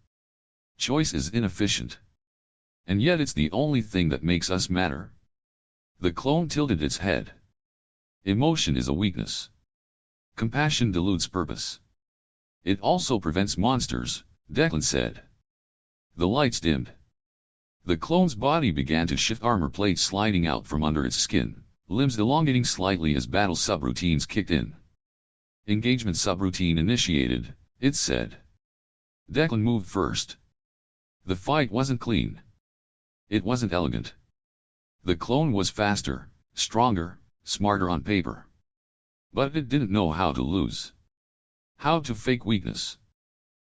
Choice is inefficient. And yet it's the only thing that makes us matter." The clone tilted its head. "Emotion is a weakness. Compassion dilutes purpose. It also prevents monsters," Declan said. The lights dimmed. The clone's body began to shift, armor plates sliding out from under its skin, limbs elongating slightly as battle subroutines kicked in. "Engagement subroutine initiated," it said. Declan moved first. The fight wasn't clean. It wasn't elegant. The clone was faster, stronger, smarter on paper. But it didn't know how to lose. How to fake weakness.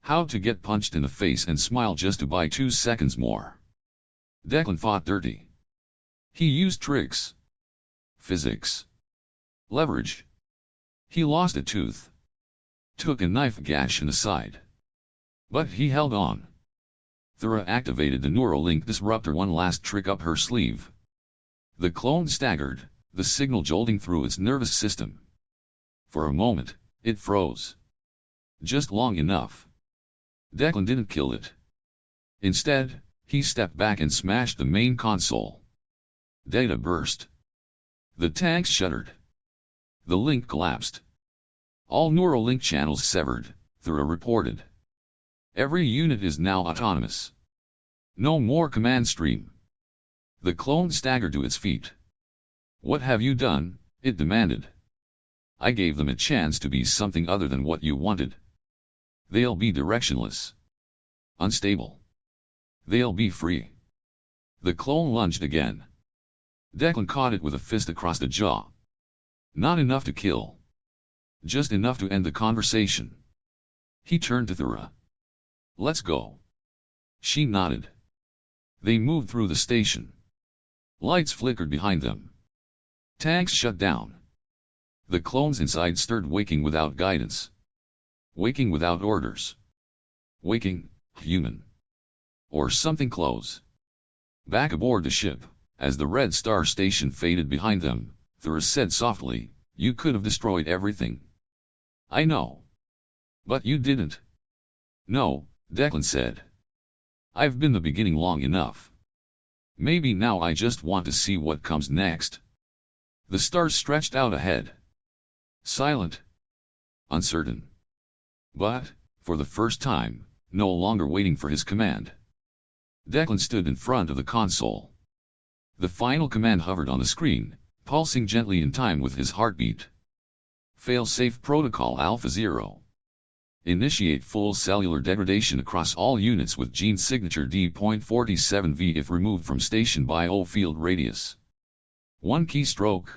How to get punched in the face and smile just to buy 2 seconds more. Declan fought dirty. He used tricks. Physics. Leverage. He lost a tooth. Took a knife gash in the side. But he held on. Thuyra activated the neural link disruptor, one last trick up her sleeve. The clone staggered, the signal jolting through its nervous system. For a moment, it froze. Just long enough. Declan didn't kill it. Instead, he stepped back and smashed the main console. Data burst. The tanks shuddered. The link collapsed. All neural link channels severed, Thuyra reported. Every unit is now autonomous. No more command stream. The clone staggered to its feet. What have you done? It demanded. I gave them a chance to be something other than what you wanted. They'll be directionless. Unstable. They'll be free. The clone lunged again. Declan caught it with a fist across the jaw. Not enough to kill. Just enough to end the conversation. He turned to Thuyra. Let's go. She nodded. They moved through the station. Lights flickered behind them. Tanks shut down. The clones inside stirred, waking without guidance. Waking without orders. Waking, human. Or something close. Back aboard the ship, as the Red Star station faded behind them, Thuyra said softly, you could have destroyed everything. I know. But you didn't. No, Declan said. I've been the beginning long enough. Maybe now I just want to see what comes next. The stars stretched out ahead. Silent. Uncertain. But, for the first time, no longer waiting for his command. Declan stood in front of the console. The final command hovered on the screen, pulsing gently in time with his heartbeat. Failsafe Protocol Alpha 0. Initiate full cellular degradation across all units with gene signature D.47V if removed from station biofield radius. One keystroke.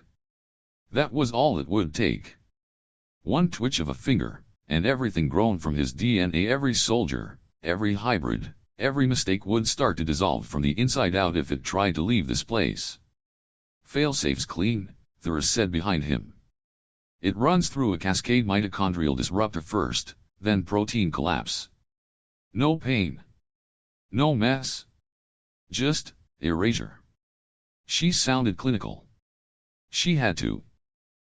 That was all it would take. One twitch of a finger, and everything grown from his DNA, every soldier, every hybrid, every mistake would start to dissolve from the inside out if it tried to leave this place. Failsafe's clean, Thuyra said behind him. It runs through a cascade mitochondrial disruptor first, then protein collapse. No pain. No mess. Just erasure. She sounded clinical. She had to.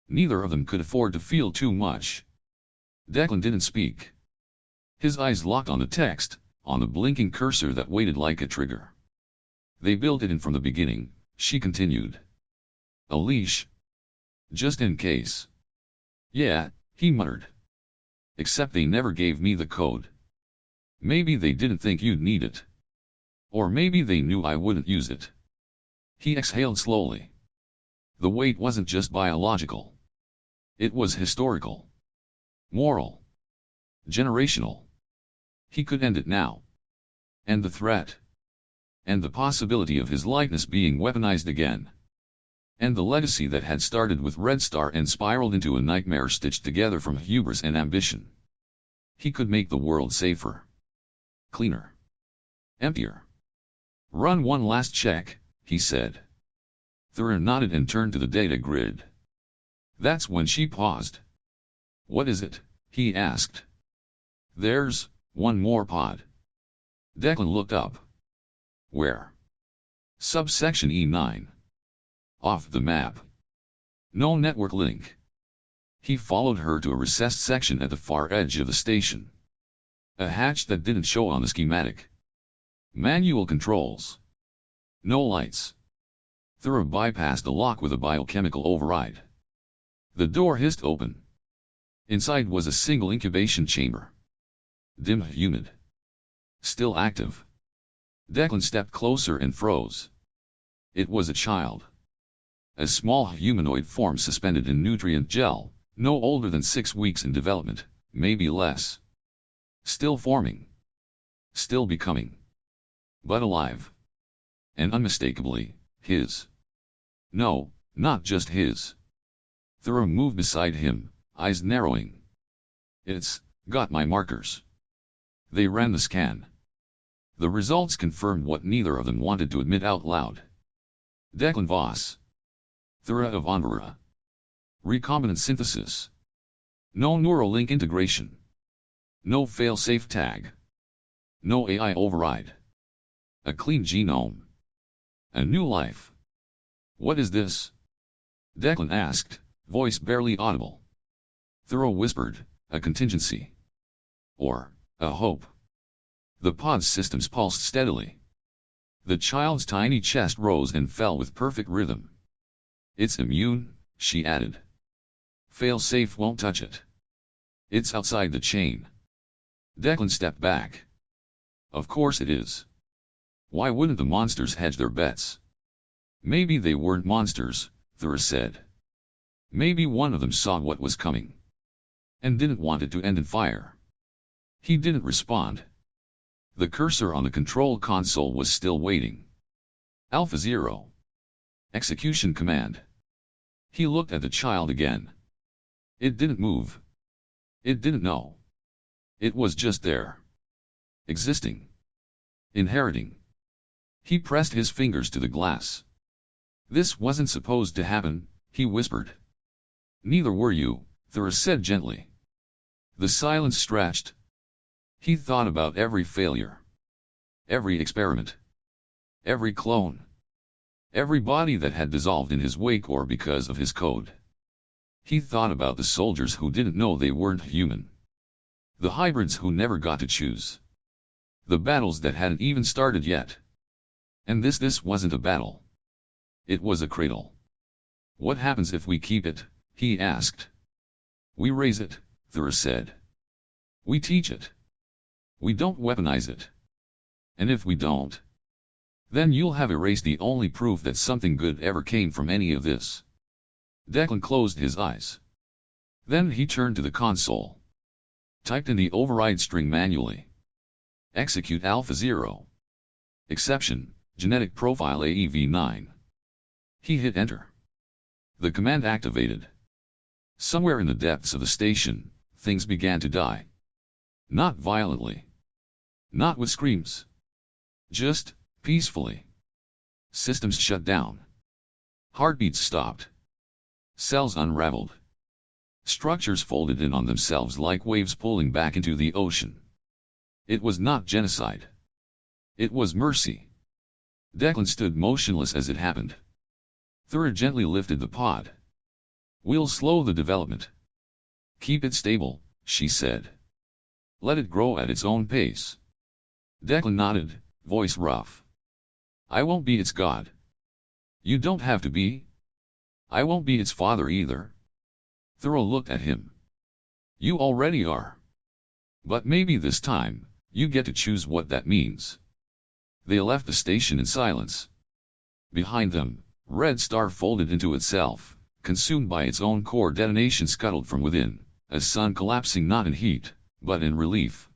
Neither of them could afford to feel too much. Declan didn't speak. His eyes locked on the text, on the blinking cursor that waited like a trigger. They built it in from the beginning, she continued. A leash. Just in case. Yeah, he muttered. Except they never gave me the code. Maybe they didn't think you'd need it. Or maybe they knew I wouldn't use it. He exhaled slowly. The weight wasn't just biological. It was historical. Moral. Generational. He could end it now. And the threat. And the possibility of his likeness being weaponized again. And the legacy that had started with Red Star and spiraled into a nightmare stitched together from hubris and ambition. He could make the world safer. Cleaner. Emptier. Run one last check, he said. Thuyra nodded and turned to the data grid. That's when she paused. What is it? He asked. There's one more pod. Declan looked up. Where? Subsection E9. Off the map. No network link. He followed her to a recessed section at the far edge of the station. A hatch that didn't show on the schematic. Manual controls. No lights. Thuyra bypassed a lock with a biochemical override. The door hissed open. Inside was a single incubation chamber. Dim, humid. Still active. Declan stepped closer and froze. It was a child. A small humanoid form suspended in nutrient gel, no older than 6 weeks in development, maybe less. Still forming. Still becoming. But alive. And unmistakably, his. No, not just his. Thuyra moved beside him, eyes narrowing. It's got my markers. They ran the scan. The results confirmed what neither of them wanted to admit out loud. Declan Voss. Thuyra of Onvara. Recombinant synthesis. No neural link integration. No fail-safe tag. No AI override. A clean genome. A new life. What is this? Declan asked, voice barely audible. Thuyra whispered, a contingency. or a hope. The pod's systems pulsed steadily. The child's tiny chest rose and fell with perfect rhythm. It's immune, she added. Fail-safe won't touch it. It's outside the chain. Declan stepped back. Of course it is. Why wouldn't the monsters hedge their bets? Maybe they weren't monsters, Thuyra said. Maybe one of them saw what was coming. And didn't want it to end in fire. He didn't respond. The cursor on the control console was still waiting. Alpha 0. Execution command. He looked at the child again. It didn't move. It didn't know. It was just there. Existing. Inheriting. He pressed his fingers to the glass. This wasn't supposed to happen, he whispered. Neither were you, Thuyra said gently. The silence stretched. He thought about every failure. Every experiment. Every clone. Every body that had dissolved in his wake or because of his code. He thought about the soldiers who didn't know they weren't human. The hybrids who never got to choose. The battles that hadn't even started yet. And this wasn't a battle. It was a cradle. What happens if we keep it? He asked. We raise it, Thuyra said. We teach it. We don't weaponize it. And if we don't, then you'll have erased the only proof that something good ever came from any of this. Declan closed his eyes. Then he turned to the console. Typed in the override string manually. Execute Alpha 0. Exception, genetic profile AEV9. He hit enter. The command activated. Somewhere in the depths of the station, things began to die. Not violently. Not with screams. Just, peacefully. Systems shut down. Heartbeats stopped. Cells unraveled. Structures folded in on themselves like waves pulling back into the ocean. It was not genocide. It was mercy. Declan stood motionless as it happened. Thuyra gently lifted the pod. We'll slow the development. Keep it stable, she said. Let it grow at its own pace. Declan nodded, voice rough. I won't be its god. You don't have to be. I won't be its father either. Thuyra looked at him. You already are. But maybe this time, you get to choose what that means. They left the station in silence. Behind them, Red Star folded into itself, consumed by its own core detonation scuttled from within, a sun collapsing not in heat, but in relief.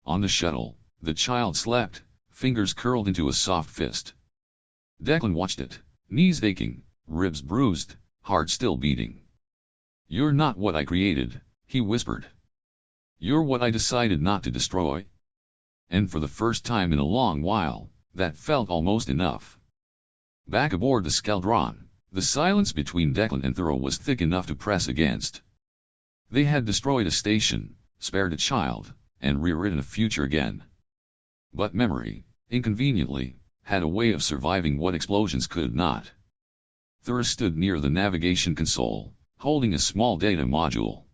On the shuttle, the child slept, fingers curled into a soft fist. Declan watched it, knees aching, ribs bruised, heart still beating. You're not what I created, he whispered. You're what I decided not to destroy. And for the first time in a long while, that felt almost enough. Back aboard the Skeldron, the silence between Declan and Thuyra was thick enough to press against. They had destroyed a station, spared a child, and rewritten a future again. But memory, inconveniently, had a way of surviving what explosions could not. Thuyra stood near the navigation console, holding a small data module.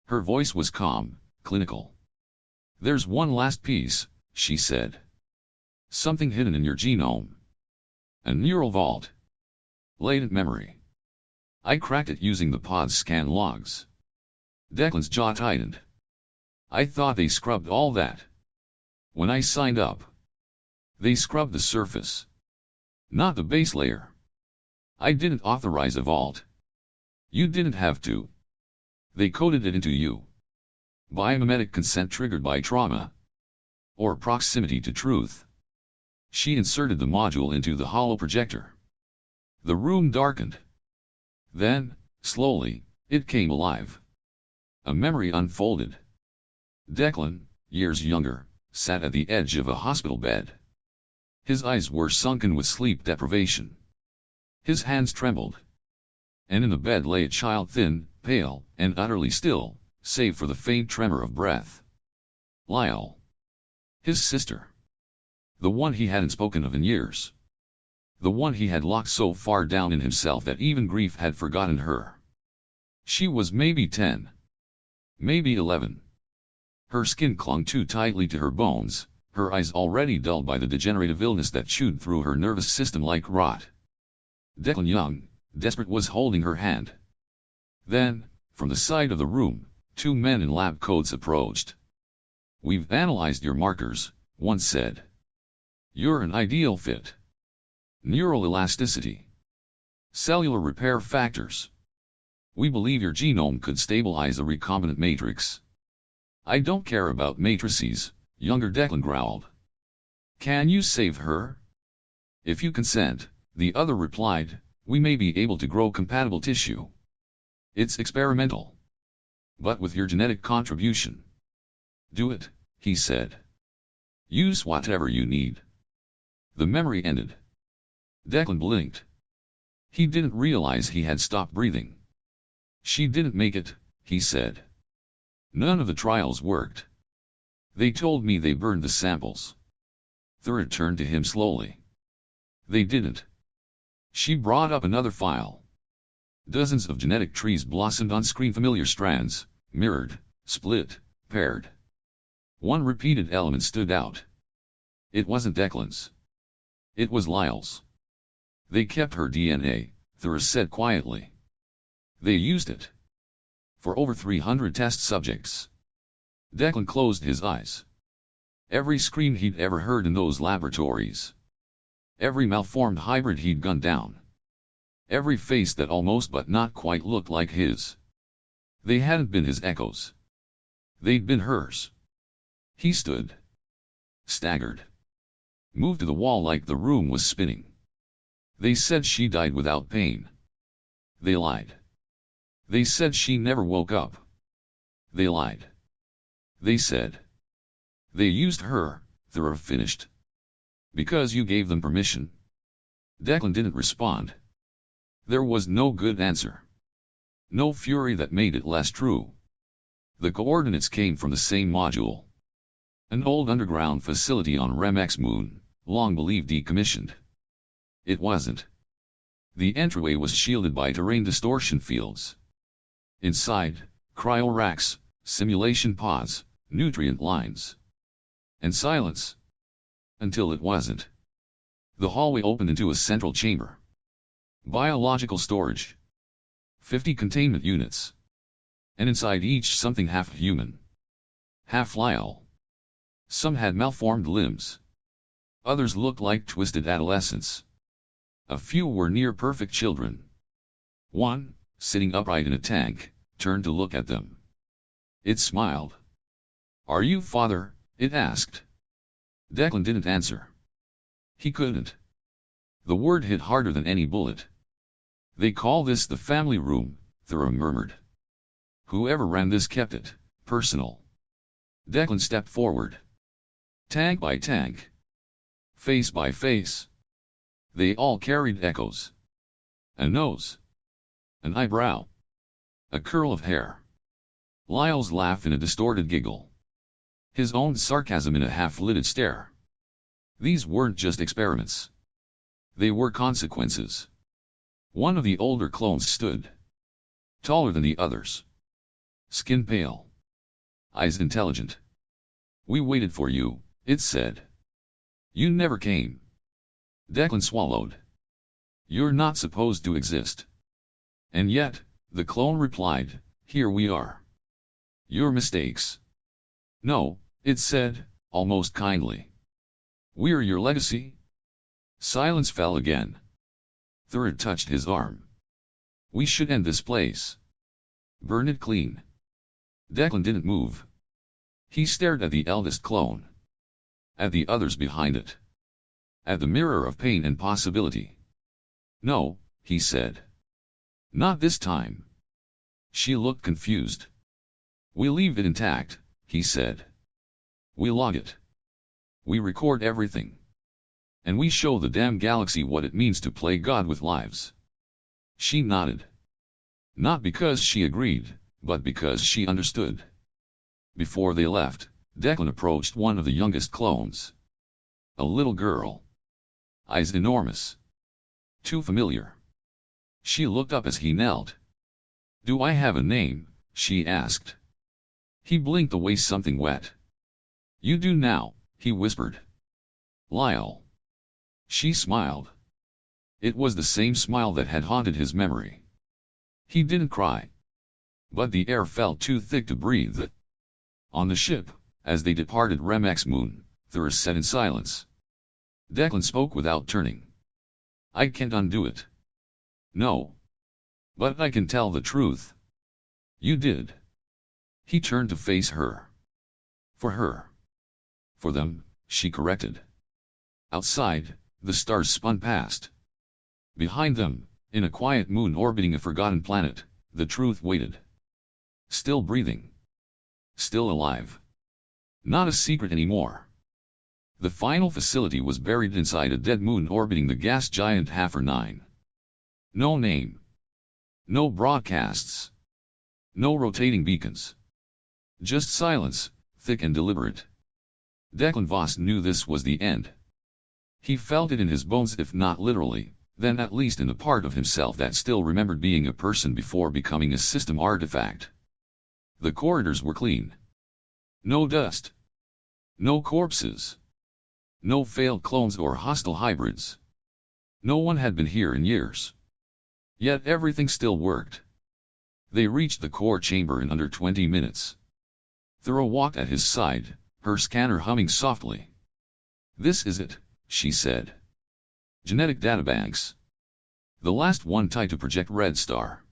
Her voice was calm, clinical. There's one last piece, she said. Something hidden in your genome. A neural vault. Latent memory. I cracked it using the pod's scan logs. Declan's jaw tightened. I thought they scrubbed all that. When I signed up. They scrubbed the surface. Not the base layer. I didn't authorize a vault. You didn't have to. They coded it into you. Biomimetic consent triggered by trauma. Or proximity to truth. She inserted the module into the hollow projector. The room darkened. Then, slowly, it came alive. A memory unfolded. Declan, years younger, sat at the edge of a hospital bed. His eyes were sunken with sleep deprivation. His hands trembled. And in the bed lay a child, thin, pale, and utterly still, save for the faint tremor of breath. Lyle. His sister. The one he hadn't spoken of in years. The one he had locked so far down in himself that even grief had forgotten her. She was maybe 10. Maybe 11. Her skin clung too tightly to her bones, her eyes already dulled by the degenerative illness that chewed through her nervous system like rot. Declan, young, desperate, was holding her hand. Then, from the side of the room, two men in lab coats approached. "We've analyzed your markers," one said. "You're an ideal fit. Neural elasticity. Cellular repair factors. We believe your genome could stabilize a recombinant matrix." "I don't care about matrices," younger Declan growled. "Can you save her?" "If you consent," the other replied, "we may be able to grow compatible tissue. It's experimental. But with your genetic contribution." "Do it," he said. "Use whatever you need." The memory ended. Declan blinked. He didn't realize he had stopped breathing. "She didn't make it," he said. "None of the trials worked. They told me they burned the samples." Thuyra turned to him slowly. "They didn't." She brought up another file. Dozens of genetic trees blossomed on screen, familiar strands, mirrored, split, paired. One repeated element stood out. It wasn't Declan's. It was Lyle's. "They kept her DNA," Thuyra said quietly. "They used it. For over 300 test subjects." Declan closed his eyes. Every scream he'd ever heard in those laboratories. Every malformed hybrid he'd gunned down. Every face that almost but not quite looked like his. They hadn't been his echoes. They'd been hers. He stood. Staggered. Moved to the wall like the room was spinning. "They said she died without pain." "They lied." "They said she never woke up." "They lied." "They said they used her," Thuyra finished. "Because you gave them permission." Declan didn't respond. There was no good answer. No fury that made it less true. The coordinates came from the same module. An old underground facility on Remx Moon, long believed decommissioned. It wasn't. The entryway was shielded by terrain distortion fields. Inside, cryo racks, simulation pods, nutrient lines. And silence. Until it wasn't. The hallway opened into a central chamber. Biological storage. 50 containment units. And inside each something half human. Half Lyle. Some had malformed limbs. Others looked like twisted adolescents. A few were near-perfect children. One, sitting upright in a tank, turned to look at them. It smiled. "Are you father?" it asked. Declan didn't answer. He couldn't. The word hit harder than any bullet. "They call this the family room," Thuyra murmured. "Whoever ran this kept it personal." Declan stepped forward. Tank by tank. Face by face. They all carried echoes. A nose. An eyebrow. A curl of hair. Lyle's laugh in a distorted giggle. His own sarcasm in a half-lidded stare. These weren't just experiments. They were consequences. One of the older clones stood. Taller than the others. Skin pale. Eyes intelligent. "We waited for you," it said. "You never came." Declan swallowed. "You're not supposed to exist." "And yet," the clone replied, "here we are." "Your mistakes." "No," it said, almost kindly. "We're your legacy." Silence fell again. Thuyra touched his arm. "We should end this place. Burn it clean." Declan didn't move. He stared at the eldest clone. At the others behind it. At the mirror of pain and possibility. "No," he said. "Not this time." She looked confused. "We leave it intact," he said. "We log it. We record everything. And we show the damn galaxy what it means to play God with lives." She nodded. Not because she agreed, but because she understood. Before they left, Declan approached one of the youngest clones. A little girl. Eyes enormous. Too familiar. She looked up as he knelt. "Do I have a name?" she asked. He blinked away something wet. You do now, he whispered. Lyle. She smiled. It was the same smile that had haunted his memory. He didn't cry. But the air felt too thick to breathe. On the ship, as they departed Remek's moon, Thuyra sat in silence. Declan spoke without turning. I can't undo it. No. But I can tell the truth. You did. He turned to face her. For her. For them, she corrected. Outside, the stars spun past. Behind them, in a quiet moon orbiting a forgotten planet, the truth waited. Still breathing. Still alive. Not a secret anymore. The final facility was buried inside a dead moon orbiting the gas giant Hafer 9. No name. No broadcasts. No rotating beacons. Just silence, thick and deliberate. Declan Voss knew this was the end. He felt it in his bones, if not literally, then at least in the part of himself that still remembered being a person before becoming a system artifact. The corridors were clean. No dust. No corpses. No failed clones or hostile hybrids. No one had been here in years. Yet everything still worked. They reached the core chamber in under 20 minutes. Thuyra walked at his side, her scanner humming softly. This is it, she said. Genetic databanks. The last one tied to Project Red Star.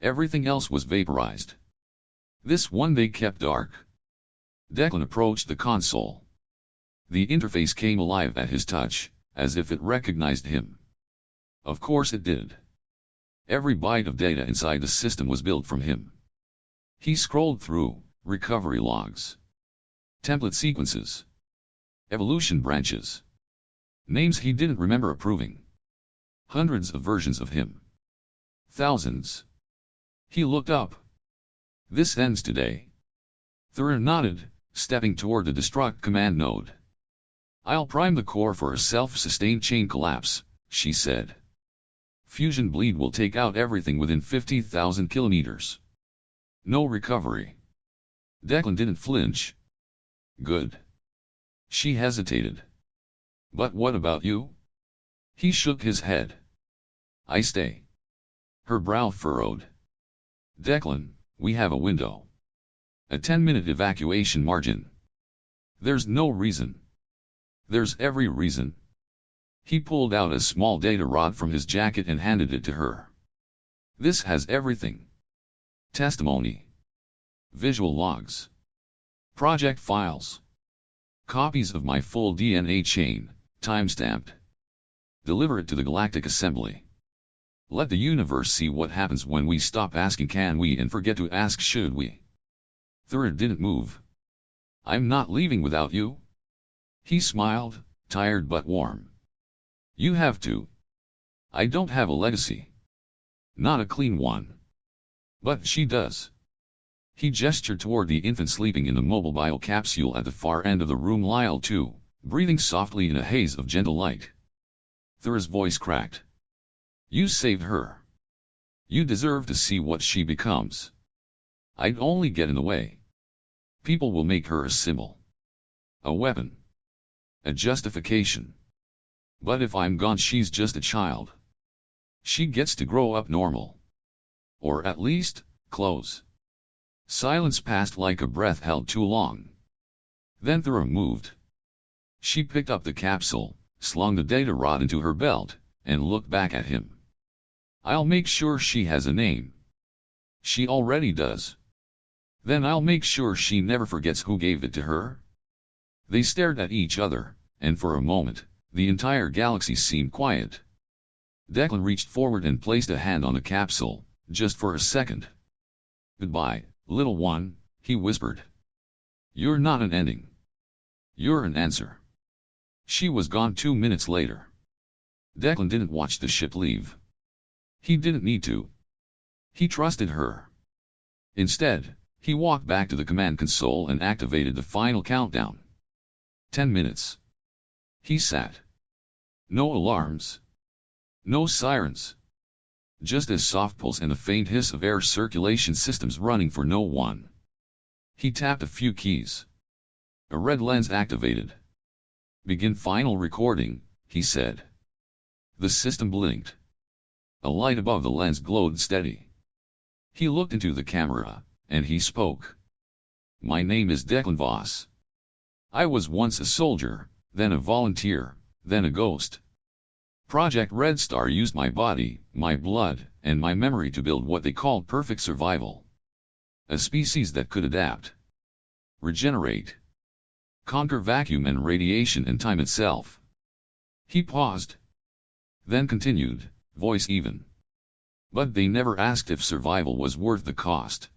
Everything else was vaporized. This one they kept dark. Declan approached the console. The interface came alive at his touch, as if it recognized him. Of course it did. Every byte of data inside the system was built from him. He scrolled through recovery logs, template sequences, evolution branches, names he didn't remember approving. Hundreds of versions of him. Thousands. He looked up. This ends today. Thuyra nodded, stepping toward the destruct command node. I'll prime the core for a self-sustained chain collapse, she said. Fusion bleed will take out everything within 50,000 kilometers. No recovery. Declan didn't flinch. Good. She hesitated. But what about you? He shook his head. I stay. Her brow furrowed. Declan, we have a window. A 10-minute evacuation margin. There's no reason. There's every reason. He pulled out a small data rod from his jacket and handed it to her. This has everything. Testimony. Visual logs. Project files. Copies of my full DNA chain, time-stamped. Deliver it to the Galactic Assembly. Let the universe see what happens when we stop asking can we and forget to ask should we. Thuyra didn't move. I'm not leaving without you. He smiled, tired but warm. You have to. I don't have a legacy. Not a clean one. But she does. He gestured toward the infant sleeping in the mobile biocapsule at the far end of the room. Lyle too, breathing softly in a haze of gentle light. Thuyra's voice cracked. You saved her. You deserve to see what she becomes. I'd only get in the way. People will make her a symbol. A weapon. A justification. But if I'm gone, she's just a child. She gets to grow up normal. Or at least, close. Silence passed like a breath held too long. Then Thuyra moved. She picked up the capsule, slung the data rod into her belt, and looked back at him. I'll make sure she has a name. She already does. Then I'll make sure she never forgets who gave it to her. They stared at each other, and for a moment, the entire galaxy seemed quiet. Declan reached forward and placed a hand on the capsule, just for a second. Goodbye, little one, he whispered. You're not an ending. You're an answer. She was gone 2 minutes later. Declan didn't watch the ship leave. He didn't need to. He trusted her. Instead, he walked back to the command console and activated the final countdown. 10 minutes. He sat. No alarms. No sirens. Just a soft pulse and the faint hiss of air circulation systems running for no one. He tapped a few keys. A red lens activated. Begin final recording, he said. The system blinked. A light above the lens glowed steady. He looked into the camera, and he spoke. My name is Declan Voss. I was once a soldier, then a volunteer, then a ghost. Project Red Star used my body, my blood, and my memory to build what they called perfect survival. A species that could adapt, regenerate, conquer vacuum and radiation and time itself. He paused, then continued, voice even. But they never asked if survival was worth the cost.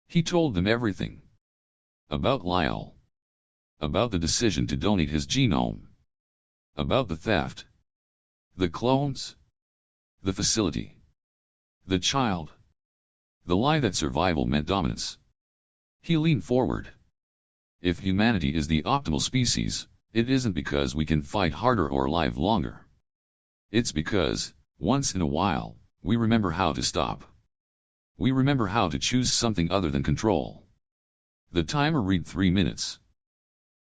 He told them everything. About Lyle. About the decision to donate his genome. About the theft. The clones. The facility. The child. The lie that survival meant dominance. He leaned forward. If humanity is the optimal species, it isn't because we can fight harder or live longer. It's because, once in a while, we remember how to stop. We remember how to choose something other than control. The timer read 3 minutes.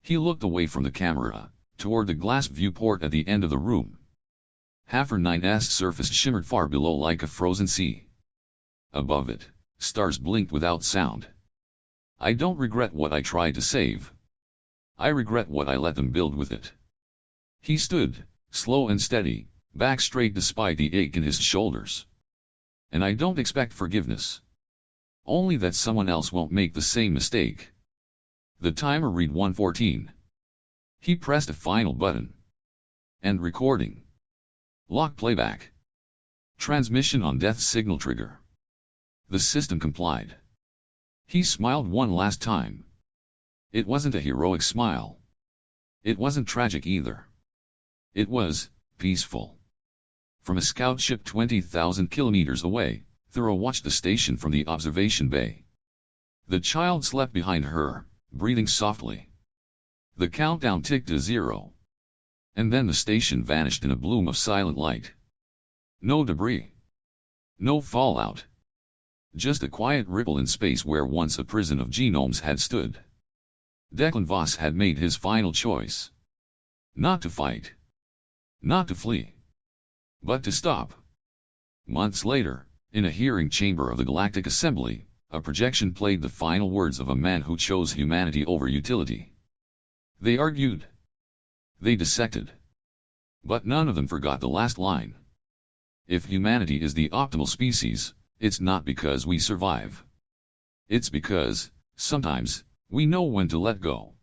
He looked away from the camera, toward the glass viewport at the end of the room. Hafer 9's surface shimmered far below like a frozen sea. Above it, stars blinked without sound. I don't regret what I tried to save. I regret what I let them build with it. He stood, slow and steady, back straight despite the ache in his shoulders. And I don't expect forgiveness. Only that someone else won't make the same mistake. The timer read 1:14. He pressed a final button. End recording. Lock playback. Transmission on death signal trigger. The system complied. He smiled one last time. It wasn't a heroic smile. It wasn't tragic either. It was peaceful. From a scout ship 20,000 kilometers away, Thuyra watched the station from the observation bay. The child slept behind her, breathing softly. The countdown ticked to 0. And then the station vanished in a bloom of silent light. No debris. No fallout. Just a quiet ripple in space where once a prison of genomes had stood. Declan Voss had made his final choice. Not to fight. Not to flee. But to stop. Months later, in a hearing chamber of the Galactic Assembly, a projection played the final words of a man who chose humanity over utility. They argued. They dissected. But none of them forgot the last line. If humanity is the optimal species, it's not because we survive. It's because, sometimes, we know when to let go.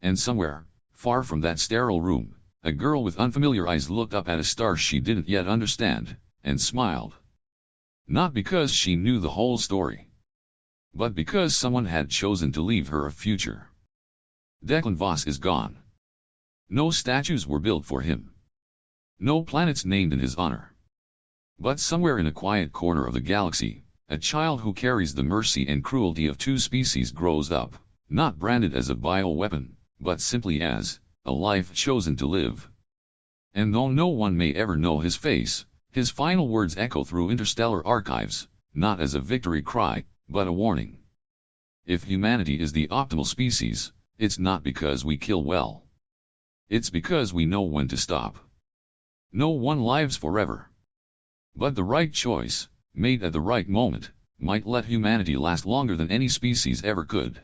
And somewhere, far from that sterile room, a girl with unfamiliar eyes looked up at a star she didn't yet understand, and smiled. Not because she knew the whole story, but because someone had chosen to leave her a future. Declan Voss is gone. No statues were built for him. No planets named in his honor. But somewhere in a quiet corner of the galaxy, a child who carries the mercy and cruelty of two species grows up, not branded as a bioweapon, but simply as a life chosen to live. And though no one may ever know his face, his final words echo through interstellar archives, not as a victory cry, but a warning. If humanity is the optimal species, it's not because we kill well. It's because we know when to stop. No one lives forever. But the right choice, made at the right moment, might let humanity last longer than any species ever could.